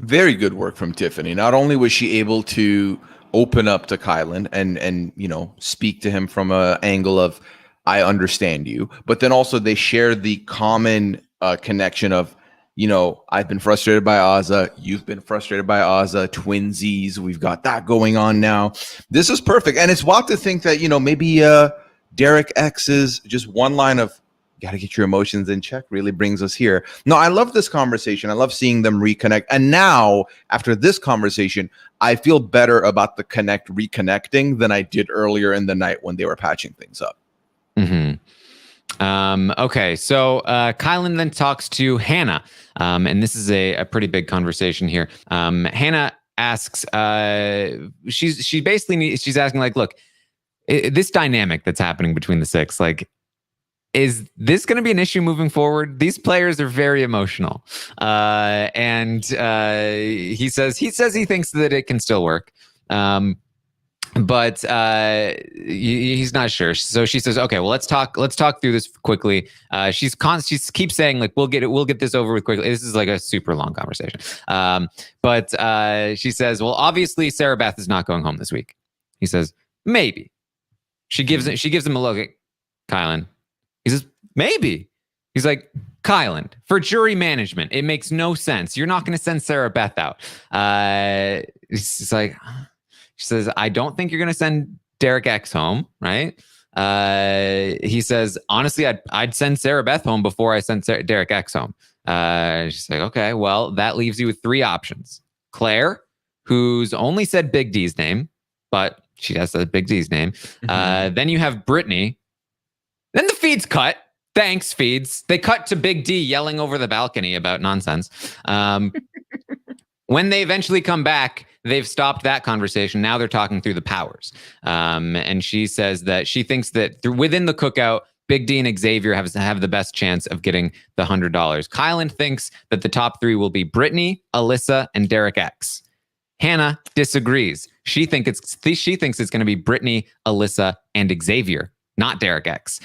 Very good work from Tiffany. Not only was she able to open up to Kyland and speak to him from an angle of, I understand you, but then also they share the common connection of, I've been frustrated by Ozza, you've been frustrated by Ozza, twinsies, we've got that going on now. This is perfect. And it's wild to think that, maybe Derek X is just one line of, got to get your emotions in check, really brings us here. No, I love this conversation. I love seeing them reconnect. And now, after this conversation, I feel better about the reconnecting than I did earlier in the night when they were patching things up. Mm-hmm. Okay, so Kyland then talks to Hannah, and this is a pretty big conversation here. Hannah asks, she's asking, like, look, this dynamic that's happening between the six, like, is this going to be an issue moving forward? These players are very emotional. And he says he thinks that it can still work. But he's not sure. So she says, okay, well, let's talk through this quickly. She keeps saying, like, we'll get this over with quickly. This is like a super long conversation. But she says, well, obviously Sarah Beth is not going home this week. He says, maybe. She gives him a look at Kyland. He says, maybe. He's like, Kyland, for jury management, it makes no sense. You're not going to send Sarah Beth out. She's like, she says, I don't think you're going to send Derek X home, right? He says, honestly, I'd send Sarah Beth home before I sent Derek X home. She's like, okay, well, that leaves you with three options. Claire, who's only said Big D's name, but she has said Big D's name. Then you have Brittany. Then the feeds cut. Thanks, feeds. They cut to Big D yelling over the balcony about nonsense. When they eventually come back, they've stopped that conversation. Now they're talking through the powers. And she says that she thinks that within the cookout, Big D and Xavier have the best chance of getting the $100. Kyland thinks that the top three will be Brittany, Alyssa, and Derek X. Hannah disagrees. She thinks it's going to be Brittany, Alyssa, and Xavier, not Derek X.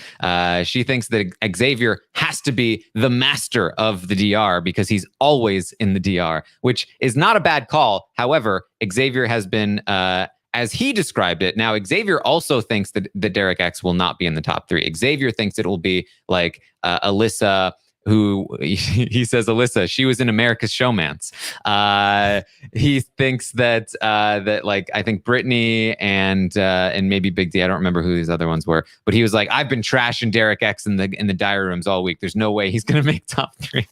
She thinks that Xavier has to be the master of the DR because he's always in the DR, which is not a bad call. However, Xavier has been, as he described it. Now, Xavier also thinks that Derek X will not be in the top three. Xavier thinks it will be like Alyssa, who he says, Alyssa, she was in America's Showmance. He thinks that like I think Brittany and maybe Big D. I don't remember who these other ones were, but he was like, I've been trashing Derek X in the diary rooms all week. There's no way he's gonna make top 3.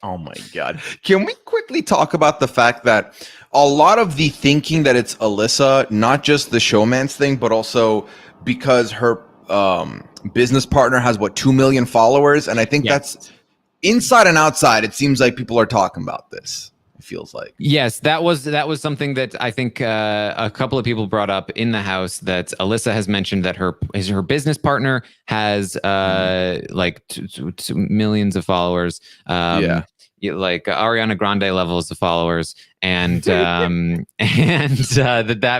Oh my God. Can we quickly talk about the fact that a lot of the thinking that it's Alyssa, not just the showmance thing, but also because her business partner has 2 million followers. And I think that's inside and outside. It seems like people are talking about this. It feels like. Yes, that was something that I think a couple of people brought up in the house, that Alyssa has mentioned that her business partner has like millions of followers. Like Ariana Grande levels of followers, and that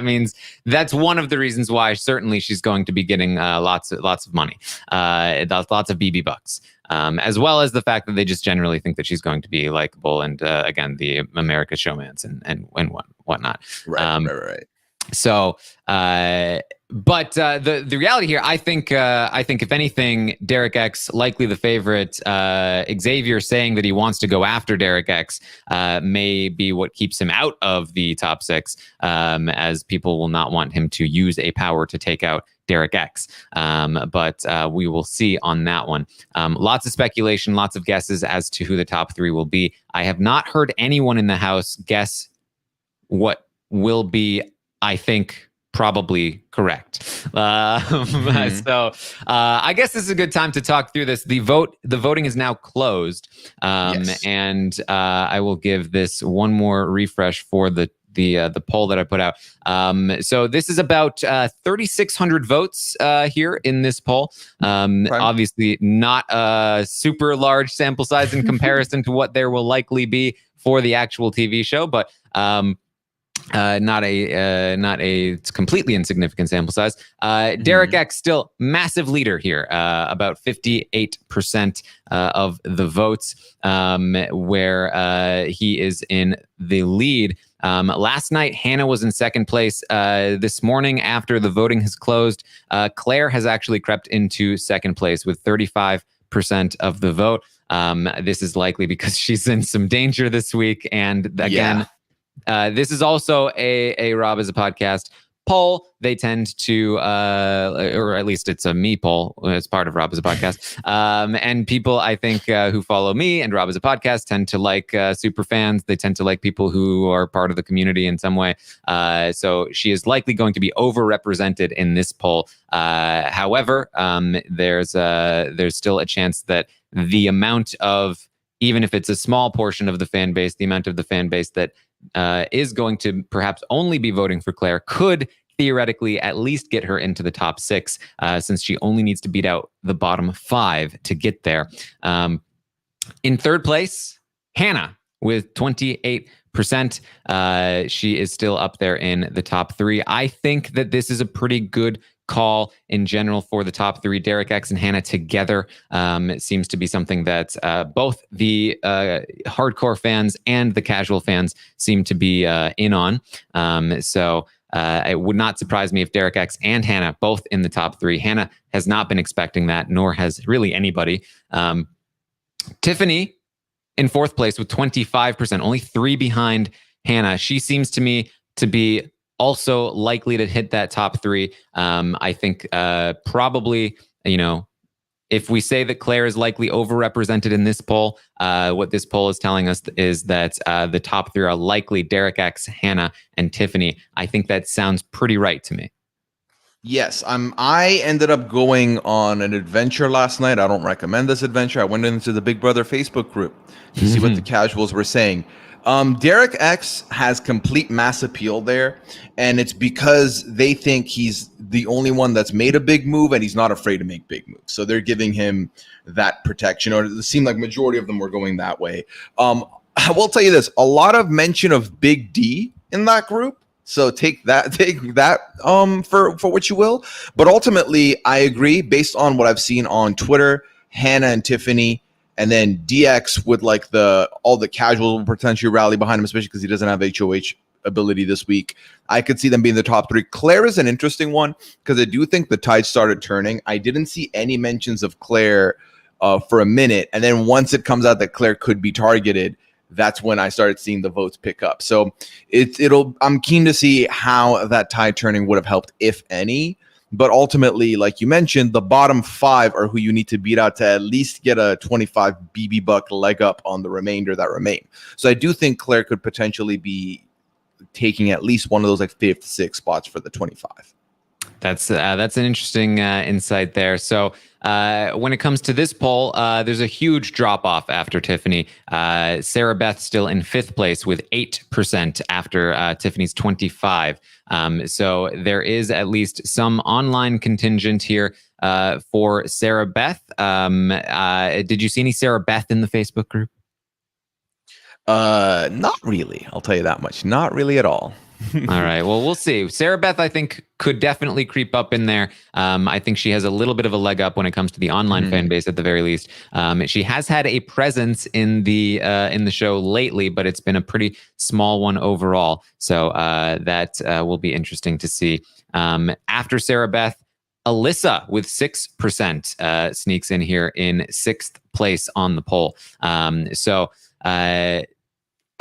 means that's one of the reasons why certainly she's going to be getting lots of money, lots of BB bucks, as well as the fact that they just generally think that she's going to be likable, and again, the America's Showmance and whatnot. Right. So, but the reality here, I think if anything, Derek X, likely the favorite, Xavier saying that he wants to go after Derek X may be what keeps him out of the top 6, as people will not want him to use a power to take out Derek X. But we will see on that one. Lots of speculation, lots of guesses as to who the top 3 will be. I have not heard anyone in the house guess what will be, I think, probably correct. So I guess this is a good time to talk through this. The voting is now closed. And I will give this one more refresh for the poll that I put out. So this is about 3,600 votes here in this poll. Obviously not a super large sample size in comparison to what there will likely be for the actual TV show, but not a completely insignificant sample size. Derek X still massive leader here, about 58% of the votes, where he is in the lead. Last night, Hannah was in second place. This morning, after the voting has closed, Claire has actually crept into second place with 35% of the vote. This is likely because she's in some danger this week, and again. This is also a Rob as a podcast poll. They tend to, or at least it's a me poll. It's part of Rob as a podcast. And people, I think, who follow me and Rob as a podcast tend to like super fans. They tend to like people who are part of the community in some way. So she is likely going to be overrepresented in this poll. However, there's still a chance that the amount of, even if it's a small portion of the fan base, the amount of the fan base that is going to perhaps only be voting for Claire could theoretically at least get her into the top 6, since she only needs to beat out the bottom 5 to get there. In third place, Hannah with 28%. She is still up there in the top 3. I think that this is a pretty good call in general for the top 3. Derek X and Hannah together. It seems to be something that both the hardcore fans and the casual fans seem to be in on. So it would not surprise me if Derek X and Hannah both in the top 3. Hannah has not been expecting that, nor has really anybody. Tiffany in fourth place with 25%, only 3 behind Hannah. She seems to me to be also likely to hit that top 3. I think probably, if we say that Claire is likely overrepresented in this poll, what this poll is telling us is that the top 3 are likely Derek X, Hannah, and Tiffany. I think that sounds pretty right to me. Yes, I ended up going on an adventure last night. I don't recommend this adventure. I went into the Big Brother Facebook group to see what the casuals were saying. Derek X has complete mass appeal there, and it's because they think he's the only one that's made a big move, and he's not afraid to make big moves. So they're giving him that protection, or it seemed like majority of them were going that way. I will tell you this: a lot of mention of Big D in that group. So take that for what you will. But ultimately, I agree based on what I've seen on Twitter. Hannah and Tiffany. And then DX with like all the casuals will potentially rally behind him, especially because he doesn't have HOH ability this week. I could see them being the top 3. Claire is an interesting one because I do think the tide started turning. I didn't see any mentions of Claire for a minute. And then once it comes out that Claire could be targeted, that's when I started seeing the votes pick up. So I'm keen to see how that tide turning would have helped, if any. But ultimately, like you mentioned, the bottom 5 are who you need to beat out to at least get a 25 BB buck leg up on the remainder that remain. So I do think Claire could potentially be taking at least one of those like 5th, 6th spots for the 25. That's an interesting insight there. So when it comes to this poll, there's a huge drop off after Tiffany. Sarah Beth still in 5th place with 8% after Tiffany's 25. So there is at least some online contingent here for Sarah Beth. Did you see any Sarah Beth in the Facebook group? Not really. I'll tell you that much. Not really at all. All right. Well, we'll see. Sarah Beth, I think, could definitely creep up in there. I think she has a little bit of a leg up when it comes to the online fan base, at the very least. She has had a presence in the show lately, but it's been a pretty small one overall. So that will be interesting to see. After Sarah Beth, Alyssa with 6% sneaks in here in 6th place on the poll.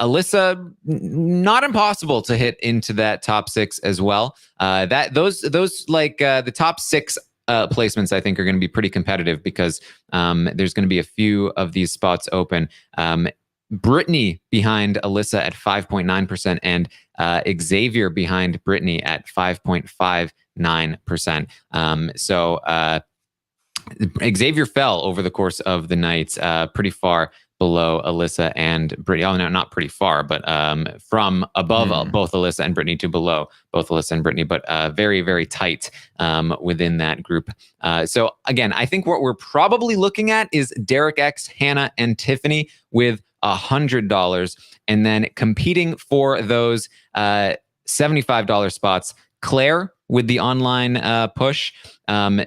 Alyssa, not impossible to hit into that top 6 as well. The top 6 placements, I think, are going to be pretty competitive because there's going to be a few of these spots open. Brittany behind Alyssa at 5.9% and Xavier behind Brittany at 5.59%. Xavier fell over the course of the night pretty far below Alyssa and Brittany. Oh, no, not pretty far, but from above both Alyssa and Brittany to below both Alyssa and Brittany, but very, very tight within that group. So again, I think what we're probably looking at is Derek X, Hannah, and Tiffany with $100. And then competing for those $75 spots, Claire with the online push,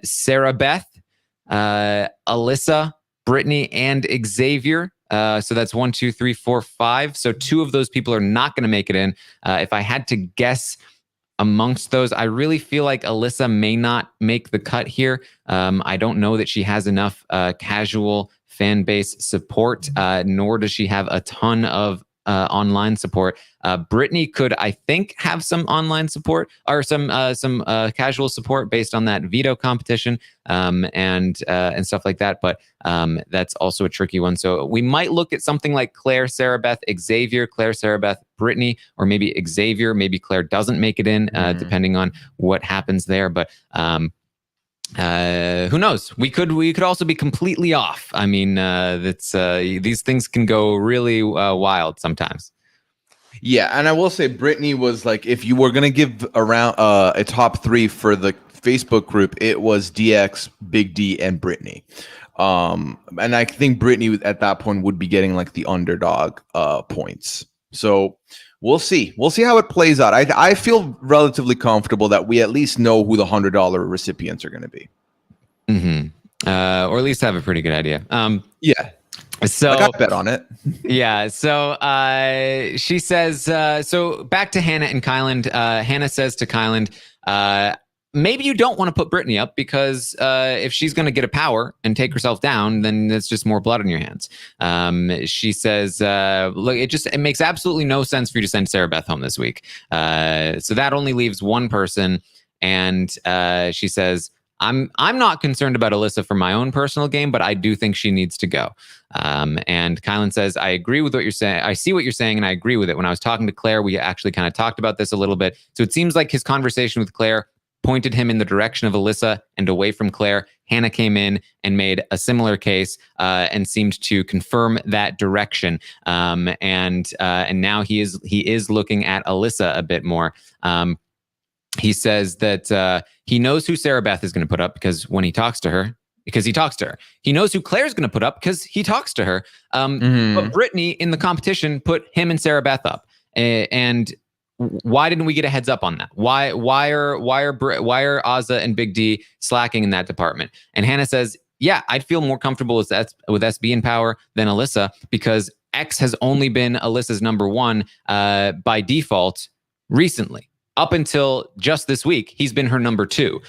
Sarah Beth, Alyssa, Brittany, and Xavier. So that's 1, 2, 3, 4, 5. So 2 of those people are not going to make it in. If I had to guess amongst those, I really feel like Alyssa may not make the cut here. I don't know that she has enough casual fan base support, nor does she have a ton of online support. Brittany could, I think, have some online support or some casual support based on that veto competition and stuff like that. But that's also a tricky one. So we might look at something like Claire, Sarah Beth, Xavier, Claire, Sarah Beth, Brittany, or maybe Xavier. Maybe Claire doesn't make it in, depending on what happens there. But who knows? We could also be completely off. I mean, these things can go really wild sometimes. Yeah, and I will say Brittany was like, if you were gonna give around a top 3 for the Facebook group, it was DX, Big D, and Brittany. And I think Brittany at that point would be getting like the underdog points. So we'll see. We'll see how it plays out. I feel relatively comfortable that we at least know who the $100 recipients are going to be. Mm-hmm. Or at least have a pretty good idea. Yeah. So I got bet on it. Yeah. So she says, so back to Hannah and Kyland. Hannah says to Kyland, maybe you don't want to put Brittany up because if she's going to get a power and take herself down, then it's just more blood on your hands. She says, look, it makes absolutely no sense for you to send Sarah Beth home this week. So that only leaves one person. And she says, I'm not concerned about Alyssa for my own personal game, but I do think she needs to go. And Kyland says, I agree with what you're saying. I see what you're saying, and I agree with it. When I was talking to Claire, we actually kind of talked about this a little bit. So it seems like his conversation with Claire pointed him in the direction of Alyssa and away from Claire. Hannah came in and made a similar case and seemed to confirm that direction. And now he is looking at Alyssa a bit more. He says that he knows who Sarah Beth is going to put up because he talks to her. He knows who Claire's going to put up because he talks to her. But Brittany in the competition put him and Sarah Beth up. And why didn't we get a heads up on that? Why are Azza and Big D slacking in that department? And Hannah says, yeah, I'd feel more comfortable with SB in power than Alyssa because X has only been Alyssa's number 1 by default recently. up until just this week, he's been her number 2.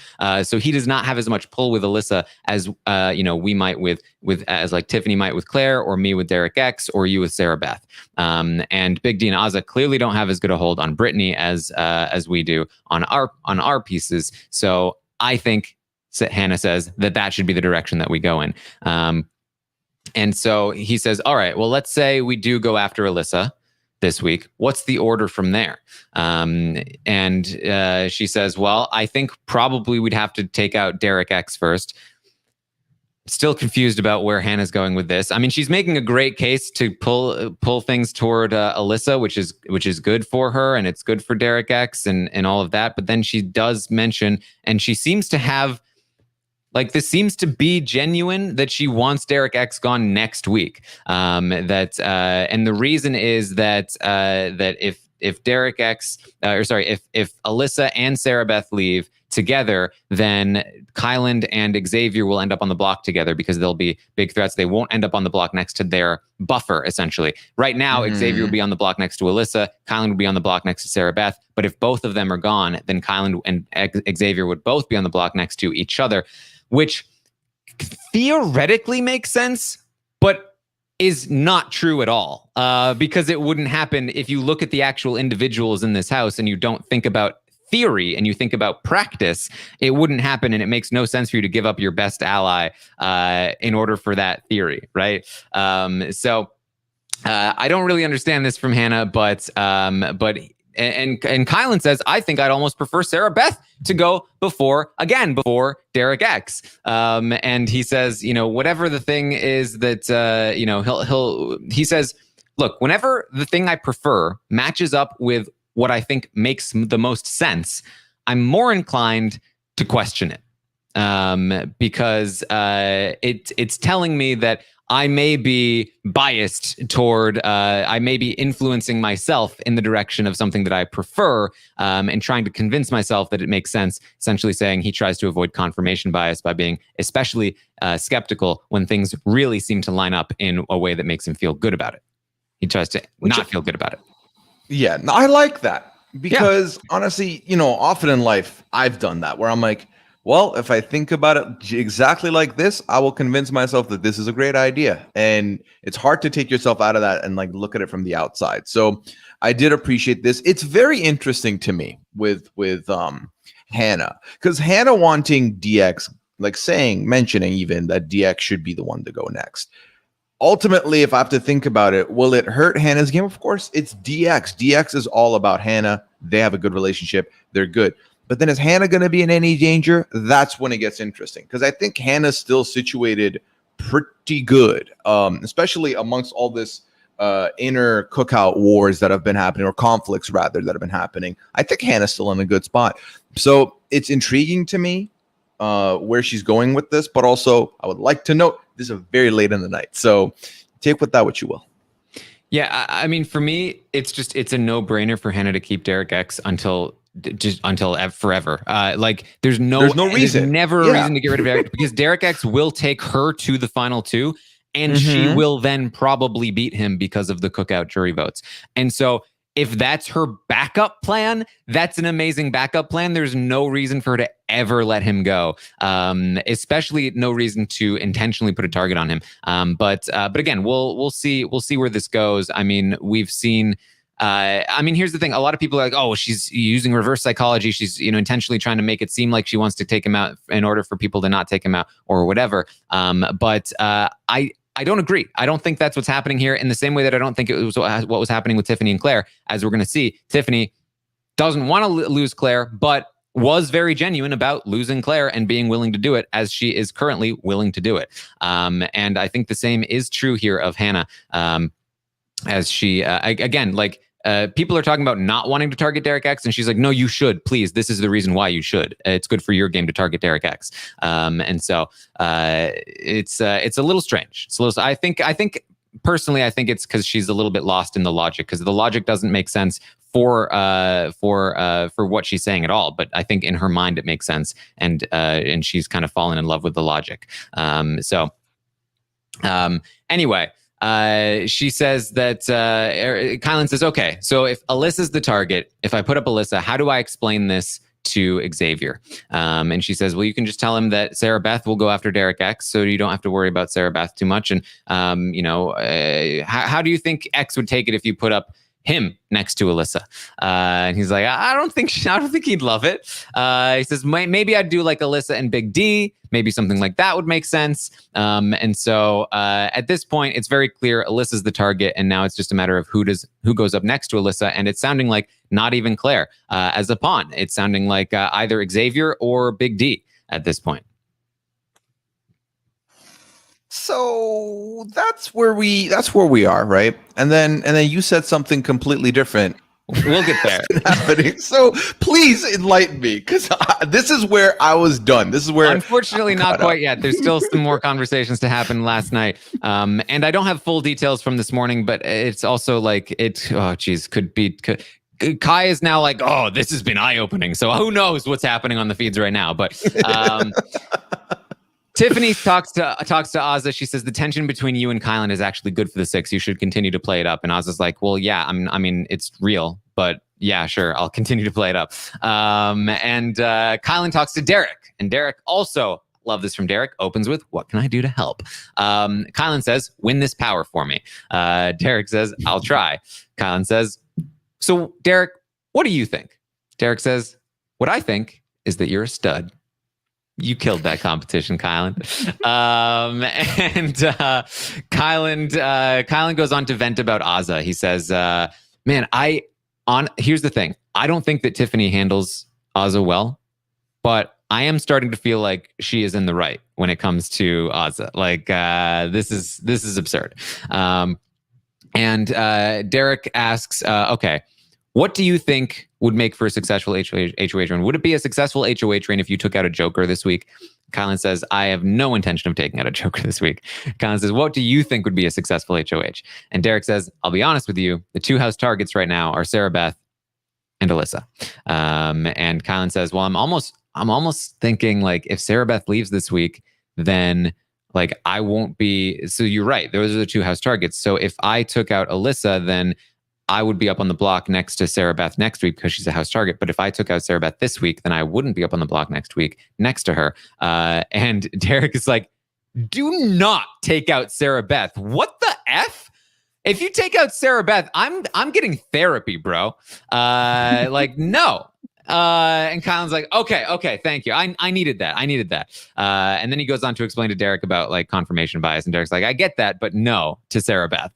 So he does not have as much pull with Alyssa as we might with as like Tiffany might with Claire, or me with Derek X, or you with Sarah Beth. And Big D and Azza clearly don't have as good a hold on Brittany as we do on our pieces. So I think Hannah says that should be the direction that we go in. And so he says, all right, well, let's say we do go after Alyssa this week. What's the order from there? And she says, well, I think probably we'd have to take out Derek X first. Still confused about where Hannah's going with this. I mean, she's making a great case to pull things toward Alyssa, which is good for her, and it's good for Derek X and all of that. But then she does mention, and she seems to have, like, this seems to be genuine, that she wants Derek X gone next week. And the reason is that if Derek X, if Alyssa and Sarah Beth leave together, then Kyland and Xavier will end up on the block together because they'll be big threats. They won't end up on the block next to their buffer, essentially. Right now, Xavier would be on the block next to Alyssa. Kyland would be on the block next to Sarah Beth. But if both of them are gone, then Kyland and Xavier would both be on the block next to each other, which theoretically makes sense, but is not true at all, because it wouldn't happen if you look at the actual individuals in this house and you don't think about theory and you think about practice. It wouldn't happen, and it makes no sense for you to give up your best ally in order for that theory, right? So I don't really understand this from Hannah, but Kyland says, I think I'd almost prefer Sarah Beth to go before Derek X. And he says, whatever the thing is that, he says, look, whenever the thing I prefer matches up with what I think makes the most sense, I'm more inclined to question it. Because it's telling me that I may be biased toward, I may be influencing myself in the direction of something that I prefer, and trying to convince myself that it makes sense, essentially saying he tries to avoid confirmation bias by being especially skeptical when things really seem to line up in a way that makes him feel good about it. He tries to not feel good about it. Yeah, no, I like that because honestly, often in life, I've done that where I'm like, well, if I think about it exactly like this, I will convince myself that this is a great idea. And it's hard to take yourself out of that and like look at it from the outside. So I did appreciate this. It's very interesting to me with Hannah, because Hannah wanting DX, like mentioning even that DX should be the one to go next. Ultimately, if I have to think about it, will it hurt Hannah's game? Of course, it's DX. DX is all about Hannah. They have a good relationship. They're good. But then is Hannah going to be in any danger? That's when it gets interesting, because I think Hannah's still situated pretty good, especially amongst all this inner cookout wars that have been happening, or conflicts rather that have been happening. I think Hannah's still in a good spot. So it's intriguing to me where she's going with this, but also I would like to note this is very late in the night. So take with that what you will. Yeah, I mean, for me, it's a no-brainer for Hannah to keep Derek X until forever. Like there's no reason. There's never a reason to get rid of Derek, because Derek X will take her to the final 2, and she will then probably beat him because of the cookout jury votes. And so if that's her backup plan, that's an amazing backup plan. There's no reason for her to ever let him go, especially no reason to intentionally put a target on him. But again, we'll see where this goes. I mean, we've seen. Here's the thing. A lot of people are like, oh, she's using reverse psychology. She's, intentionally trying to make it seem like she wants to take him out in order for people to not take him out or whatever. But I don't agree. I don't think that's what's happening here, in the same way that I don't think it was what was happening with Tiffany and Claire. As we're going to see, Tiffany doesn't want to lose Claire, but was very genuine about losing Claire and being willing to do it, as she is currently willing to do it. And I think the same is true here of Hannah, as she, again, like, people are talking about not wanting to target Derek X, and she's like, no, you should, please. This is the reason why you should. It's good for your game to target Derek X. And so it's a little strange. It's a little. I think personally, I think it's because she's a little bit lost in the logic, because the logic doesn't make sense for what she's saying at all. But I think in her mind it makes sense, and she's kind of fallen in love with the logic. Anyway. She says that Kyland says, okay, so if Alyssa's the target, if I put up Alyssa, how do I explain this to Xavier? And she says, well, you can just tell him that Sarah Beth will go after Derek X, so you don't have to worry about Sarah Beth too much. And, how do you think X would take it if you put up him next to Alyssa? And he's like, I don't think he'd love it. He says, maybe I'd do like Alyssa and Big D. Maybe something like that would make sense. And so at this point, it's very clear Alyssa's the target, and now it's just a matter of who goes up next to Alyssa. And it's sounding like not even Claire as a pawn. It's sounding like either Xavier or Big D at this point. So that's where we are, right? And then you said something completely different. We'll get there. Happening. So please enlighten me, because this is where I was done. This is where, unfortunately, not quite yet. There's still some more conversations to happen last night, and I don't have full details from this morning. But it's also like it. Oh, geez, could. Kai is now like, oh, this has been eye-opening. So who knows what's happening on the feeds right now? But Tiffany talks to Azza. She says the tension between you and Kyland is actually good for the six. You should continue to play it up. And Azza's like, well, yeah, I mean, it's real, but yeah, sure, I'll continue to play it up. And Kyland talks to Derek, and Derek also, love this from Derek, opens with, what can I do to help? Kyland says, win this power for me. Derek says, I'll try. Kyland says, so Derek, what do you think? Derek says, what I think is that you're a stud. You killed that competition, Kyland. Kyland goes on to vent about Azza. He says, here's the thing. I don't think that Tiffany handles Azza well, but I am starting to feel like she is in the right when it comes to Azza. Like, this is absurd. And Derek asks, okay, what do you think would make for a successful HOH reign? Would it be a successful HOH reign if you took out a Joker this week? Kyland says, I have no intention of taking out a Joker this week. Kyland says, what do you think would be a successful HOH? And Derek says, I'll be honest with you, the two house targets right now are Sarah Beth and Alyssa. And Kyland says, well, I'm almost thinking like if Sarah Beth leaves this week, then like I won't be. So you're right. Those are the two house targets. So if I took out Alyssa, then I would be up on the block next to Sarah Beth next week because she's a house target. But if I took out Sarah Beth this week, then I wouldn't be up on the block next week next to her. And Derek is like, do not take out Sarah Beth. What the F? If you take out Sarah Beth, I'm getting therapy, bro. Like, no. And Kyland's like, okay, thank you. I needed that. And then he goes on to explain to Derek about like confirmation bias. And Derek's like, I get that, but no to Sarah Beth.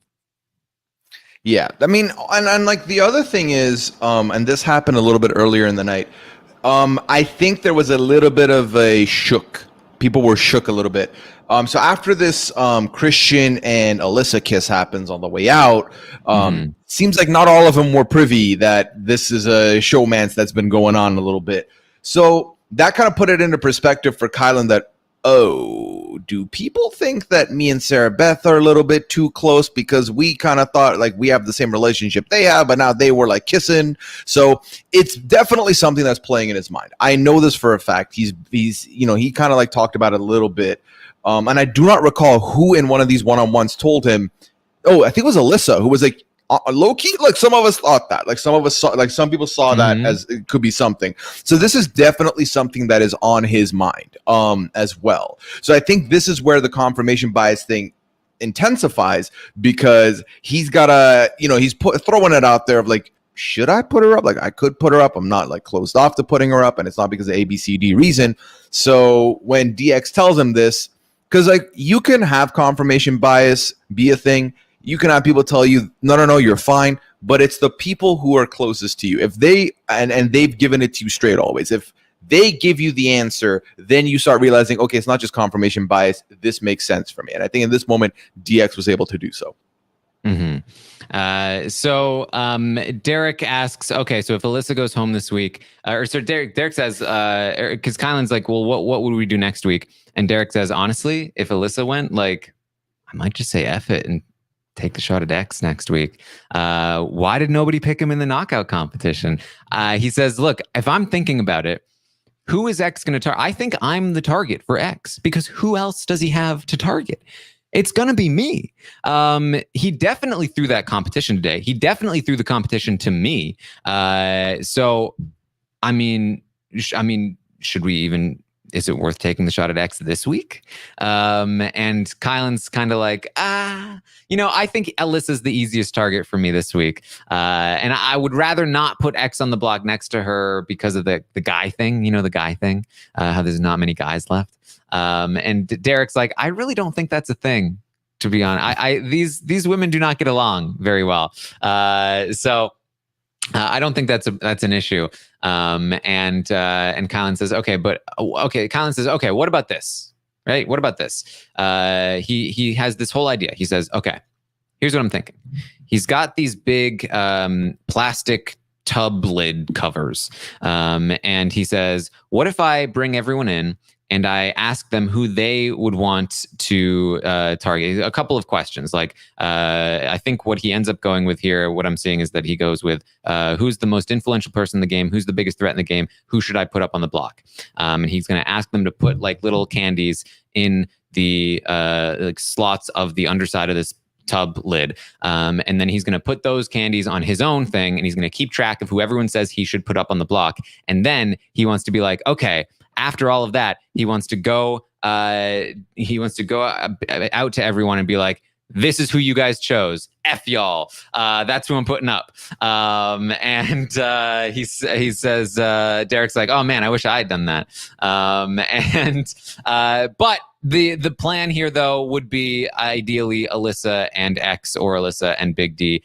Yeah, I mean, and like the other thing is, and this happened a little bit earlier in the night. I think there was a little bit of a shook. People were shook a little bit. So after this Christian and Alyssa kiss happens on the way out, seems like not all of them were privy that this is a showmance that's been going on a little bit. So that kind of put it into perspective for Kyland that, oh, do people think that me and Sarah Beth are a little bit too close because we kind of thought like we have the same relationship they have, but now they were like kissing. So it's definitely something that's playing in his mind. I know this for a fact. He's he kind of like talked about it a little bit. And I do not recall who in one of these one-on-ones told him, oh, I think it was Alyssa who was like, low-key, like some of us thought that, like some of us saw, like some people saw that as it could be something. So this is definitely something that is on his mind as well. So I think this is where the confirmation bias thing intensifies, because he's gotta, he's throwing it out there of like, should I put her up? Like I could put her up. I'm not like closed off to putting her up, and it's not because of A, B, C, D reason. So when DX tells him this, because like you can have confirmation bias be a thing. You can have people tell you, no, you're fine. But it's the people who are closest to you. If they, and they've given it to you straight always. If they give you the answer, then you start realizing, okay, it's not just confirmation bias. This makes sense for me. And I think in this moment, DX was able to do so. So Derek asks, okay, so if Alyssa goes home this week, Derek says, because Kyland's like, well, what would we do next week? And Derek says, honestly, if Alyssa went, like, I might just say F it and take the shot at X next week. Why did nobody pick him in the knockout competition? He says, look, if I'm thinking about it, who is X going to target? I think I'm the target for X, because who else does he have to target? it's going to be me. He definitely threw that competition today. He definitely threw the competition to me. So, I mean, should we even, is it worth taking the shot at X this week? And Kyland's kind of like, I think Alyssa's the easiest target for me this week. And I would rather not put X on the block next to her because of the guy thing, the guy thing, how there's not many guys left. And Derek's like, I really don't think that's a thing, to be honest. These women do not get along very well. So I don't think that's an issue. And Kyland says, okay. Kyland says, okay, what about this? Right? What about this? He has this whole idea. He says, okay, here's what I'm thinking. He's got these big plastic tub lid covers. And he says, what if I bring everyone in and I ask them who they would want to target? A couple of questions. Like, I think what he ends up going with here, what I'm seeing is that he goes with who's the most influential person in the game? Who's the biggest threat in the game? Who should I put up on the block? And he's going to ask them to put like little candies in the like slots of the underside of this tub lid. And then he's going to put those candies on his own thing, and he's going to keep track of who everyone says he should put up on the block. And then he wants to be like, okay, after all of that, he wants to go out to everyone and be like, this is who you guys chose. F y'all. That's who I'm putting up. And he says, Derek's like, oh man, I wish I had done that. But the plan here though would be ideally Alyssa and X, or Alyssa and Big D,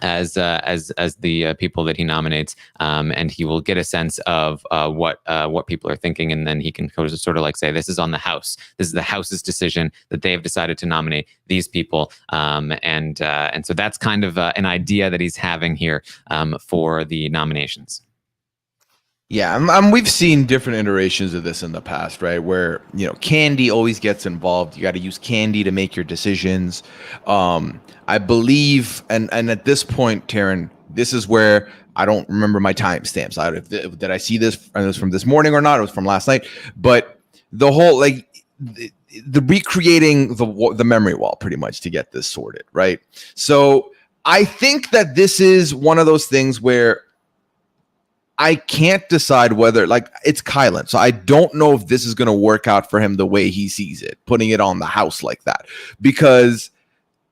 as the people that he nominates, and he will get a sense of what people are thinking, and then he can sort of like say, this is on the house. This is the house's decision that they have decided to nominate these people, and so that's kind of an idea that he's having here for the nominations. Yeah, we've seen different iterations of this in the past, right? Where, candy always gets involved. You got to use candy to make your decisions. I believe, and at this point, Taran, this is where I don't remember my timestamps. Did I see this? It was from this morning or not? It was from last night. But the whole, the recreating the memory wall pretty much to get this sorted, right? So I think that this is one of those things where I can't decide whether, it's Kyland. So I don't know if this is going to work out for him the way he sees it, putting it on the house like that. Because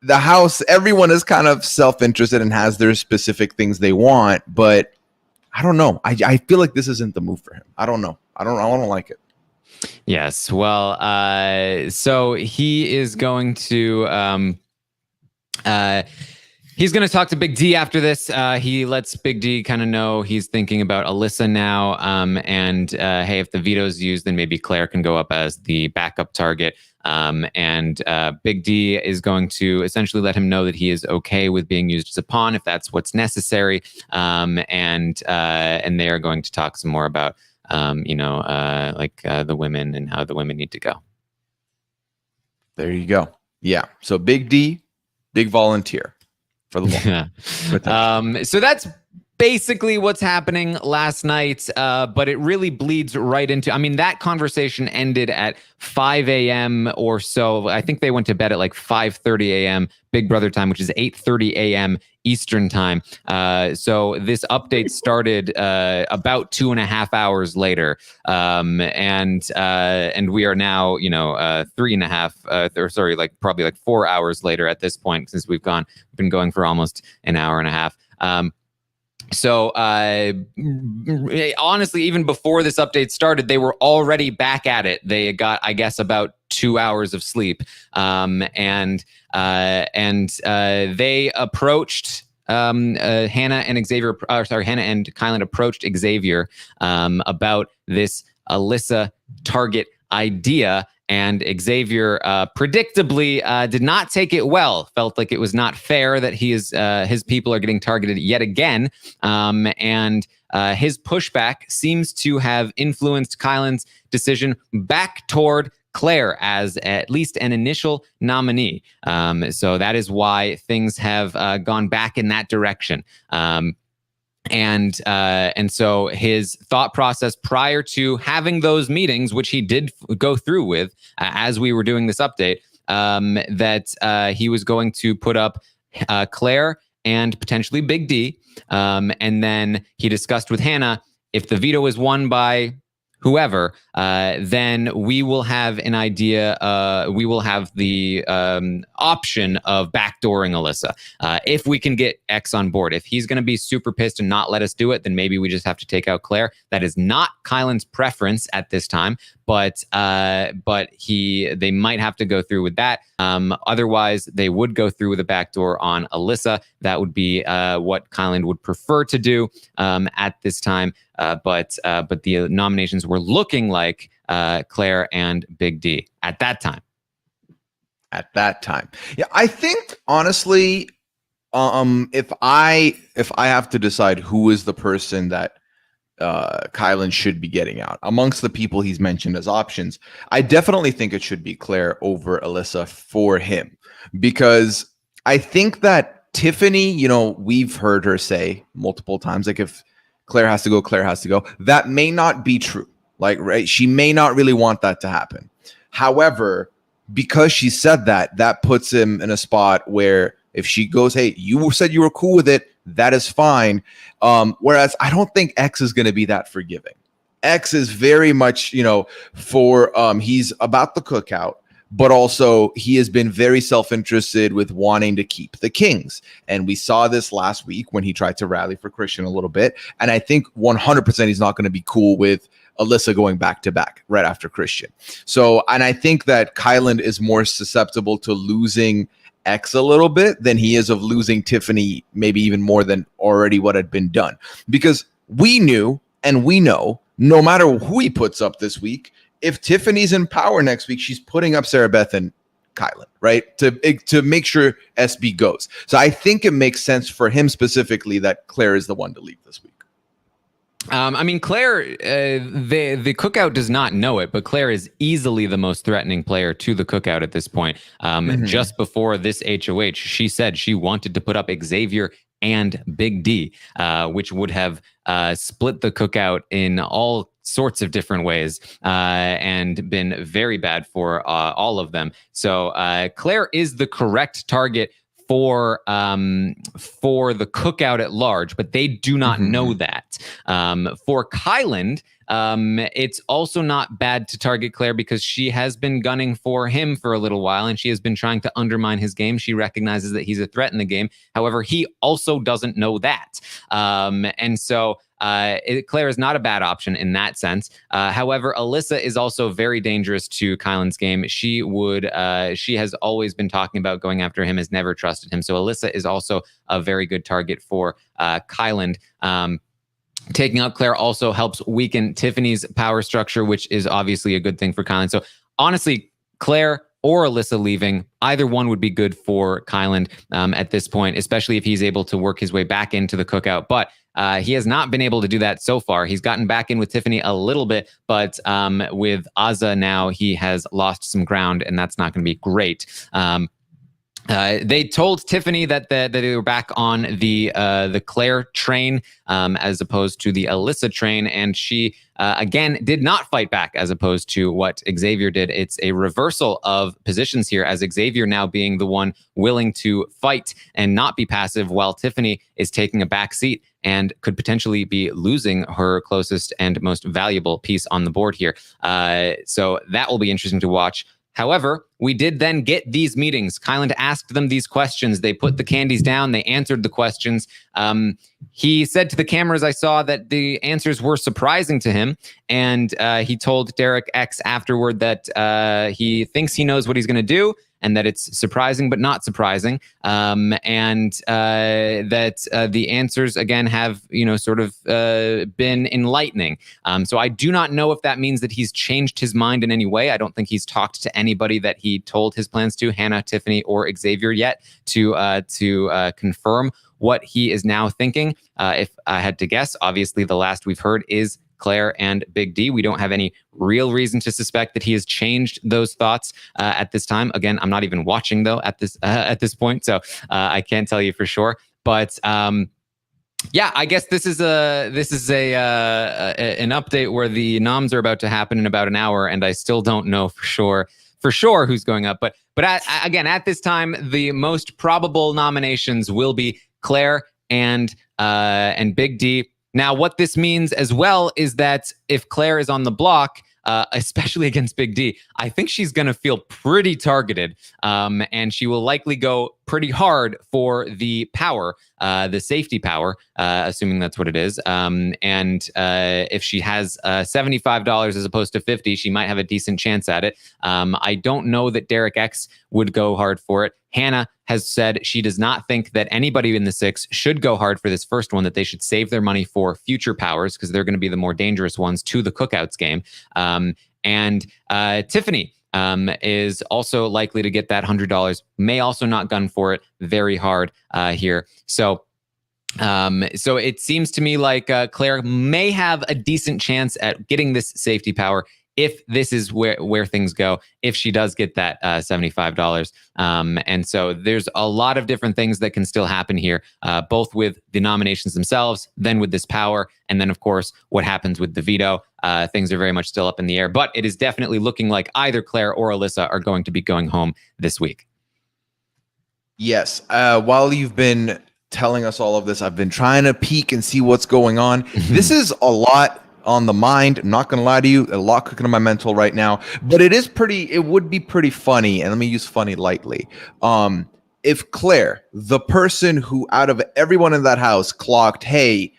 the house, everyone is kind of self-interested and has their specific things they want. But I don't know. I feel like this isn't the move for him. I don't know. I don't like it. Yes. Well, so he is going to... he's going to talk to Big D after this. He lets Big D kind of know he's thinking about Alyssa now. And hey, if the veto's used, then maybe Claire can go up as the backup target. And Big D is going to essentially let him know that he is okay with being used as a pawn if that's what's necessary. And they are going to talk some more about, the women and how the women need to go. There you go. Yeah. So Big D, big volunteer. For the so that's basically what's happening last night, but it really bleeds right into, that conversation ended at 5 a.m. or so. I think they went to bed at like 5:30 a.m. Big Brother time, which is 8:30 a.m. Eastern time. So this update started about 2.5 hours later. And we are now, 3.5, probably like 4 hours later at this point, since we've been going for almost an hour and a half. So honestly, even before this update started, they were already back at it. They got, I guess, about 2 hours of sleep. And they approached Hannah and Kyland approached Xavier about this Alyssa target idea. And Xavier predictably did not take it well, felt like it was not fair that his people are getting targeted yet again. And his pushback seems to have influenced Kyland's decision back toward Claire as at least an initial nominee. So that is why things have gone back in that direction. And so his thought process prior to having those meetings, which he did go through with as we were doing this update, that he was going to put up Claire and potentially Big D. And then he discussed with Hannah, if the veto is won by whoever, then we will have an idea. We will have the option of backdooring Alyssa. If we can get X on board. If he's going to be super pissed and not let us do it, then maybe we just have to take out Claire. That is not Kyland's preference at this time, but they might have to go through with that. Otherwise, they would go through with a backdoor on Alyssa. That would be what Kyland would prefer to do at this time. But the nominations were looking like Claire and Big D at that time. At that time, yeah, I think honestly, if I have to decide who is the person that Kyland should be getting out amongst the people he's mentioned as options, I definitely think it should be Claire over Alyssa for him, because I think that Tiffany, we've heard her say multiple times, like, if Claire has to go, Claire has to go. That may not be true. Like, right, she may not really want that to happen. However, because she said that, that puts him in a spot where if she goes, hey, you said you were cool with it, that is fine. Whereas I don't think X is going to be that forgiving. X is very much, he's about the cookout, but also he has been very self-interested with wanting to keep the Kings. And we saw this last week when he tried to rally for Christian a little bit. And I think 100% he's not going to be cool with Alyssa going back to back right after Christian. So, and I think that Kyland is more susceptible to losing X a little bit than he is of losing Tiffany, maybe even more than already what had been done. Because we knew and we know, no matter who he puts up this week, if Tiffany's in power next week, she's putting up Sarah Beth and Kyland, right? To make sure SB goes. So I think it makes sense for him specifically that Claire is the one to leave this week. Claire, the cookout does not know it, but Claire is easily the most threatening player to the cookout at this point. Just before this HOH, she said she wanted to put up Xavier and Big D, which would have split the cookout in all sorts of different ways and been very bad for all of them. So Claire is the correct target for the cookout at large, but they do not know that. For Kyland, it's also not bad to target Claire because she has been gunning for him for a little while, and she has been trying to undermine his game. She recognizes that he's a threat in the game. However, he also doesn't know that. And so Claire is not a bad option in that sense. However, Alyssa is also very dangerous to Kyland's game. She has always been talking about going after him, has never trusted him. So Alyssa is also a very good target for Kyland. Taking out Claire also helps weaken Tiffany's power structure, which is obviously a good thing for Kyland. So honestly, Claire or Alyssa leaving, either one would be good for Kyland at this point, especially if he's able to work his way back into the cookout. But he has not been able to do that so far. He's gotten back in with Tiffany a little bit, but with Azza now, he has lost some ground, and that's not going to be great. They told Tiffany that they were back on the Claire train as opposed to the Alyssa train, and she again did not fight back as opposed to what Xavier did. It's a reversal of positions here, as Xavier now being the one willing to fight and not be passive, while Tiffany is taking a back seat and could potentially be losing her closest and most valuable piece on the board here. So that will be interesting to watch. However, we did then get these meetings. Kyland asked them these questions. They put the candies down. They answered the questions. He said to the cameras, I saw that the answers were surprising to him. And he told Derek X afterward that he thinks he knows what he's going to do, and that it's surprising but not surprising, and that the answers again have sort of been enlightening. So I do not know if that means that he's changed his mind in any way. I don't think he's talked to anybody that he told his plans to, Hannah, Tiffany, or Xavier yet, to confirm what he is now thinking. If I had to guess, obviously the last we've heard is Claire and Big D. We don't have any real reason to suspect that he has changed those thoughts at this time. Again, I'm not even watching though at this point, so I can't tell you for sure. But yeah, I guess this is an update where the noms are about to happen in about an hour, and I still don't know for sure for sure who's going up. But again, at this time, the most probable nominations will be Claire and Big D. Now, what this means as well is that if Claire is on the block, especially against Big D, I think she's going to feel pretty targeted, and she will likely go pretty hard for the power, the safety power, assuming that's what it is. And if she has $75 as opposed to 50, she might have a decent chance at it. I don't know that Derek X would go hard for it. Hannah has said she does not think that anybody in the 6 should go hard for this first one, that they should save their money for future powers because they're going to be the more dangerous ones to the cookouts game. And Tiffany is also likely to get that $100, may also not gun for it very hard here. So it seems to me like Claire may have a decent chance at getting this safety power if this is where things go, if she does get that $75. And so there's a lot of different things that can still happen here, both with the nominations themselves, then with this power, and then, of course, what happens with the veto. Things are very much still up in the air, but it is definitely looking like either Claire or Alyssa are going to be going home this week. Yes. While you've been telling us all of this, I've been trying to peek and see what's going on. This is a lot on the mind. I'm not gonna lie to you, a lot cooking in my mental right now, but it would be pretty funny, and let me use funny lightly, if Claire, the person who out of everyone in that house clocked, hey,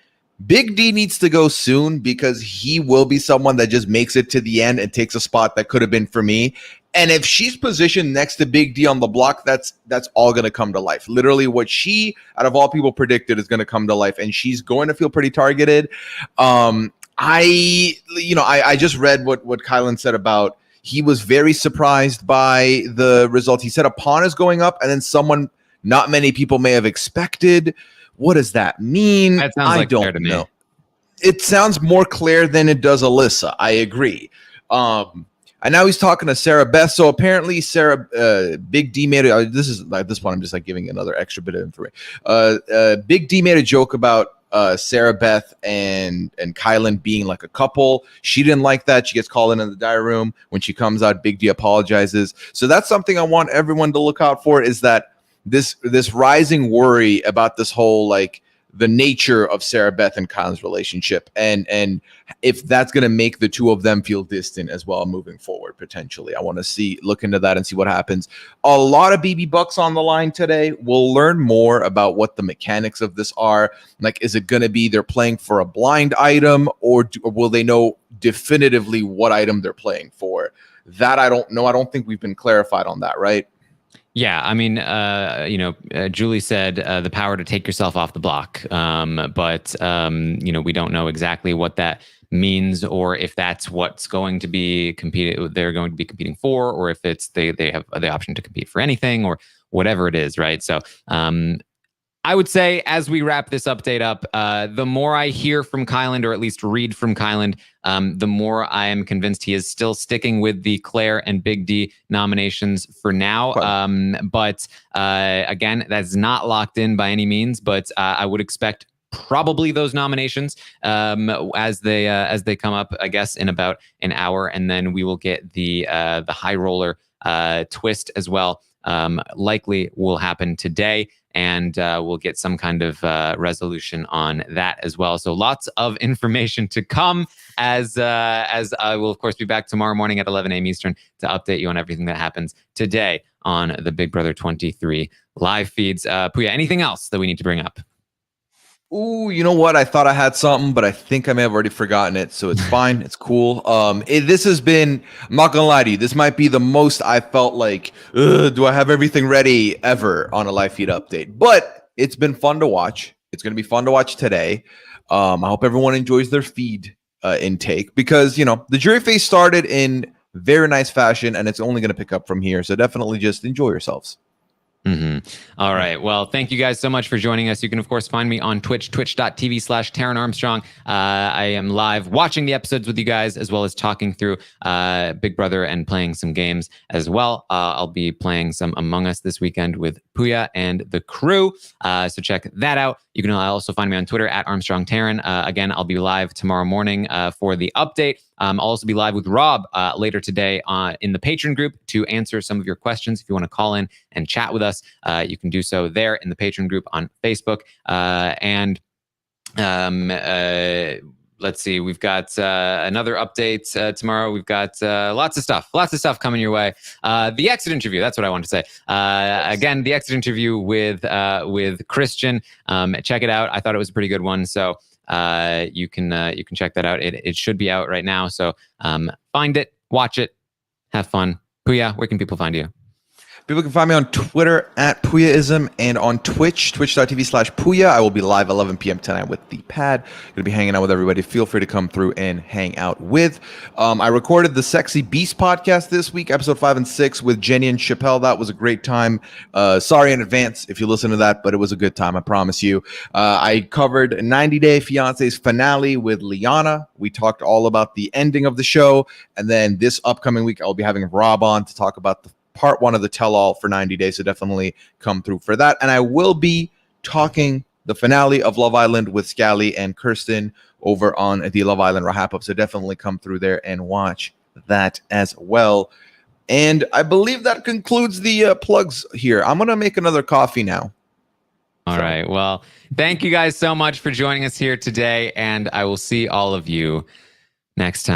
Big D needs to go soon because he will be someone that just makes it to the end and takes a spot that could have been for me. And if she's positioned next to Big D on the block, that's all going to come to life. Literally what she, out of all people, predicted is going to come to life, and she's going to feel pretty targeted. I just read what Kyland said about he was very surprised by the result. He said a pawn is going up, and then someone not many people may have expected. What does that mean? That sounds like I don't know. It sounds more clear than it does Alyssa. I agree. And now he's talking to Sarah Beth. So apparently Big D made it. This is like this one. I'm just like giving another extra bit of information. Big D made a joke about Sarah Beth and Kyland being like a couple. She didn't like that. She gets called in the diary room. When she comes out, Big D apologizes. So that's something I want everyone to look out for, is that this rising worry about this whole, like, the nature of Sarah Beth and Kyland's relationship, and if that's going to make the two of them feel distant as well moving forward, potentially. I want to look into that and see what happens. A lot of BB Bucks on the line today. We'll learn more about what the mechanics of this are. Like, is it going to be they're playing for a blind item, or will they know definitively what item they're playing for? That I don't know. I don't think we've been clarified on that, right? Yeah, I mean, Julie said the power to take yourself off the block, but we don't know exactly what that means, or if that's what's going to be they're going to be competing for, or if it's they have the option to compete for anything, or whatever it is, right? So I would say, as we wrap this update up, the more I hear from Kyland, or at least read from Kyland, the more I am convinced he is still sticking with the Claire and Big D nominations for now. But again, that's not locked in by any means. But I would expect probably those nominations as they come up, I guess, in about an hour, and then we will get the high roller twist as well. Likely will happen today. And we'll get some kind of resolution on that as well. So lots of information to come, as I will, of course, be back tomorrow morning at 11 a.m. Eastern to update you on everything that happens today on the Big Brother 23 live feeds. Pooya, anything else that we need to bring up? Ooh, you know what? I thought I had something, but I think I may have already forgotten it. So it's fine. It's cool. This has been, I'm not going to lie to you, this might be the most I felt like, do I have everything ready ever on a live feed update? But it's been fun to watch. It's going to be fun to watch today. I hope everyone enjoys their feed intake, because, the jury phase started in very nice fashion, and it's only going to pick up from here. So definitely just enjoy yourselves. All right. Well, thank you guys so much for joining us. You can, of course, find me on Twitch, twitch.tv/Taran Armstrong. I am live watching the episodes with you guys, as well as talking through Big Brother and playing some games as well. I'll be playing some Among Us this weekend with Pooya and the crew. So check that out. You can also find me on Twitter at Armstrong Taran. Again, I'll be live tomorrow morning for the update. I'll also be live with Rob later today in the Patreon group to answer some of your questions. If you want to call in and chat with us, you can do so there in the Patreon group on Facebook. Let's see, we've got another update tomorrow. We've got lots of stuff coming your way. The exit interview, that's what I want to say. Again, the exit interview with Christian. Check it out. I thought it was a pretty good one. So you can check that out. It should be out right now. So find it, watch it, have fun. Pooya, where can people find you? People can find me on Twitter at Pooyaism and on Twitch, twitch.tv/Pooya. I will be live 11 p.m. tonight with the pad. Going to be hanging out with everybody. Feel free to come through and hang out with. I recorded the Sexy Beast podcast this week, episode 5 and 6 with Jenny and Chappelle. That was a great time. Sorry in advance if you listen to that, but it was a good time, I promise you. I covered 90 Day Fiancé's finale with Liana. We talked all about the ending of the show. And then this upcoming week, I'll be having Rob on to talk about the part 1 of the tell-all for 90 days, so definitely come through for that. And I will be talking the finale of Love Island with Scally and Kirsten over on the Love Island wrap-up, so definitely come through there and watch that as well. And I believe that concludes the plugs here. I'm going to make another coffee now. All right. Well, thank you guys so much for joining us here today, and I will see all of you next time.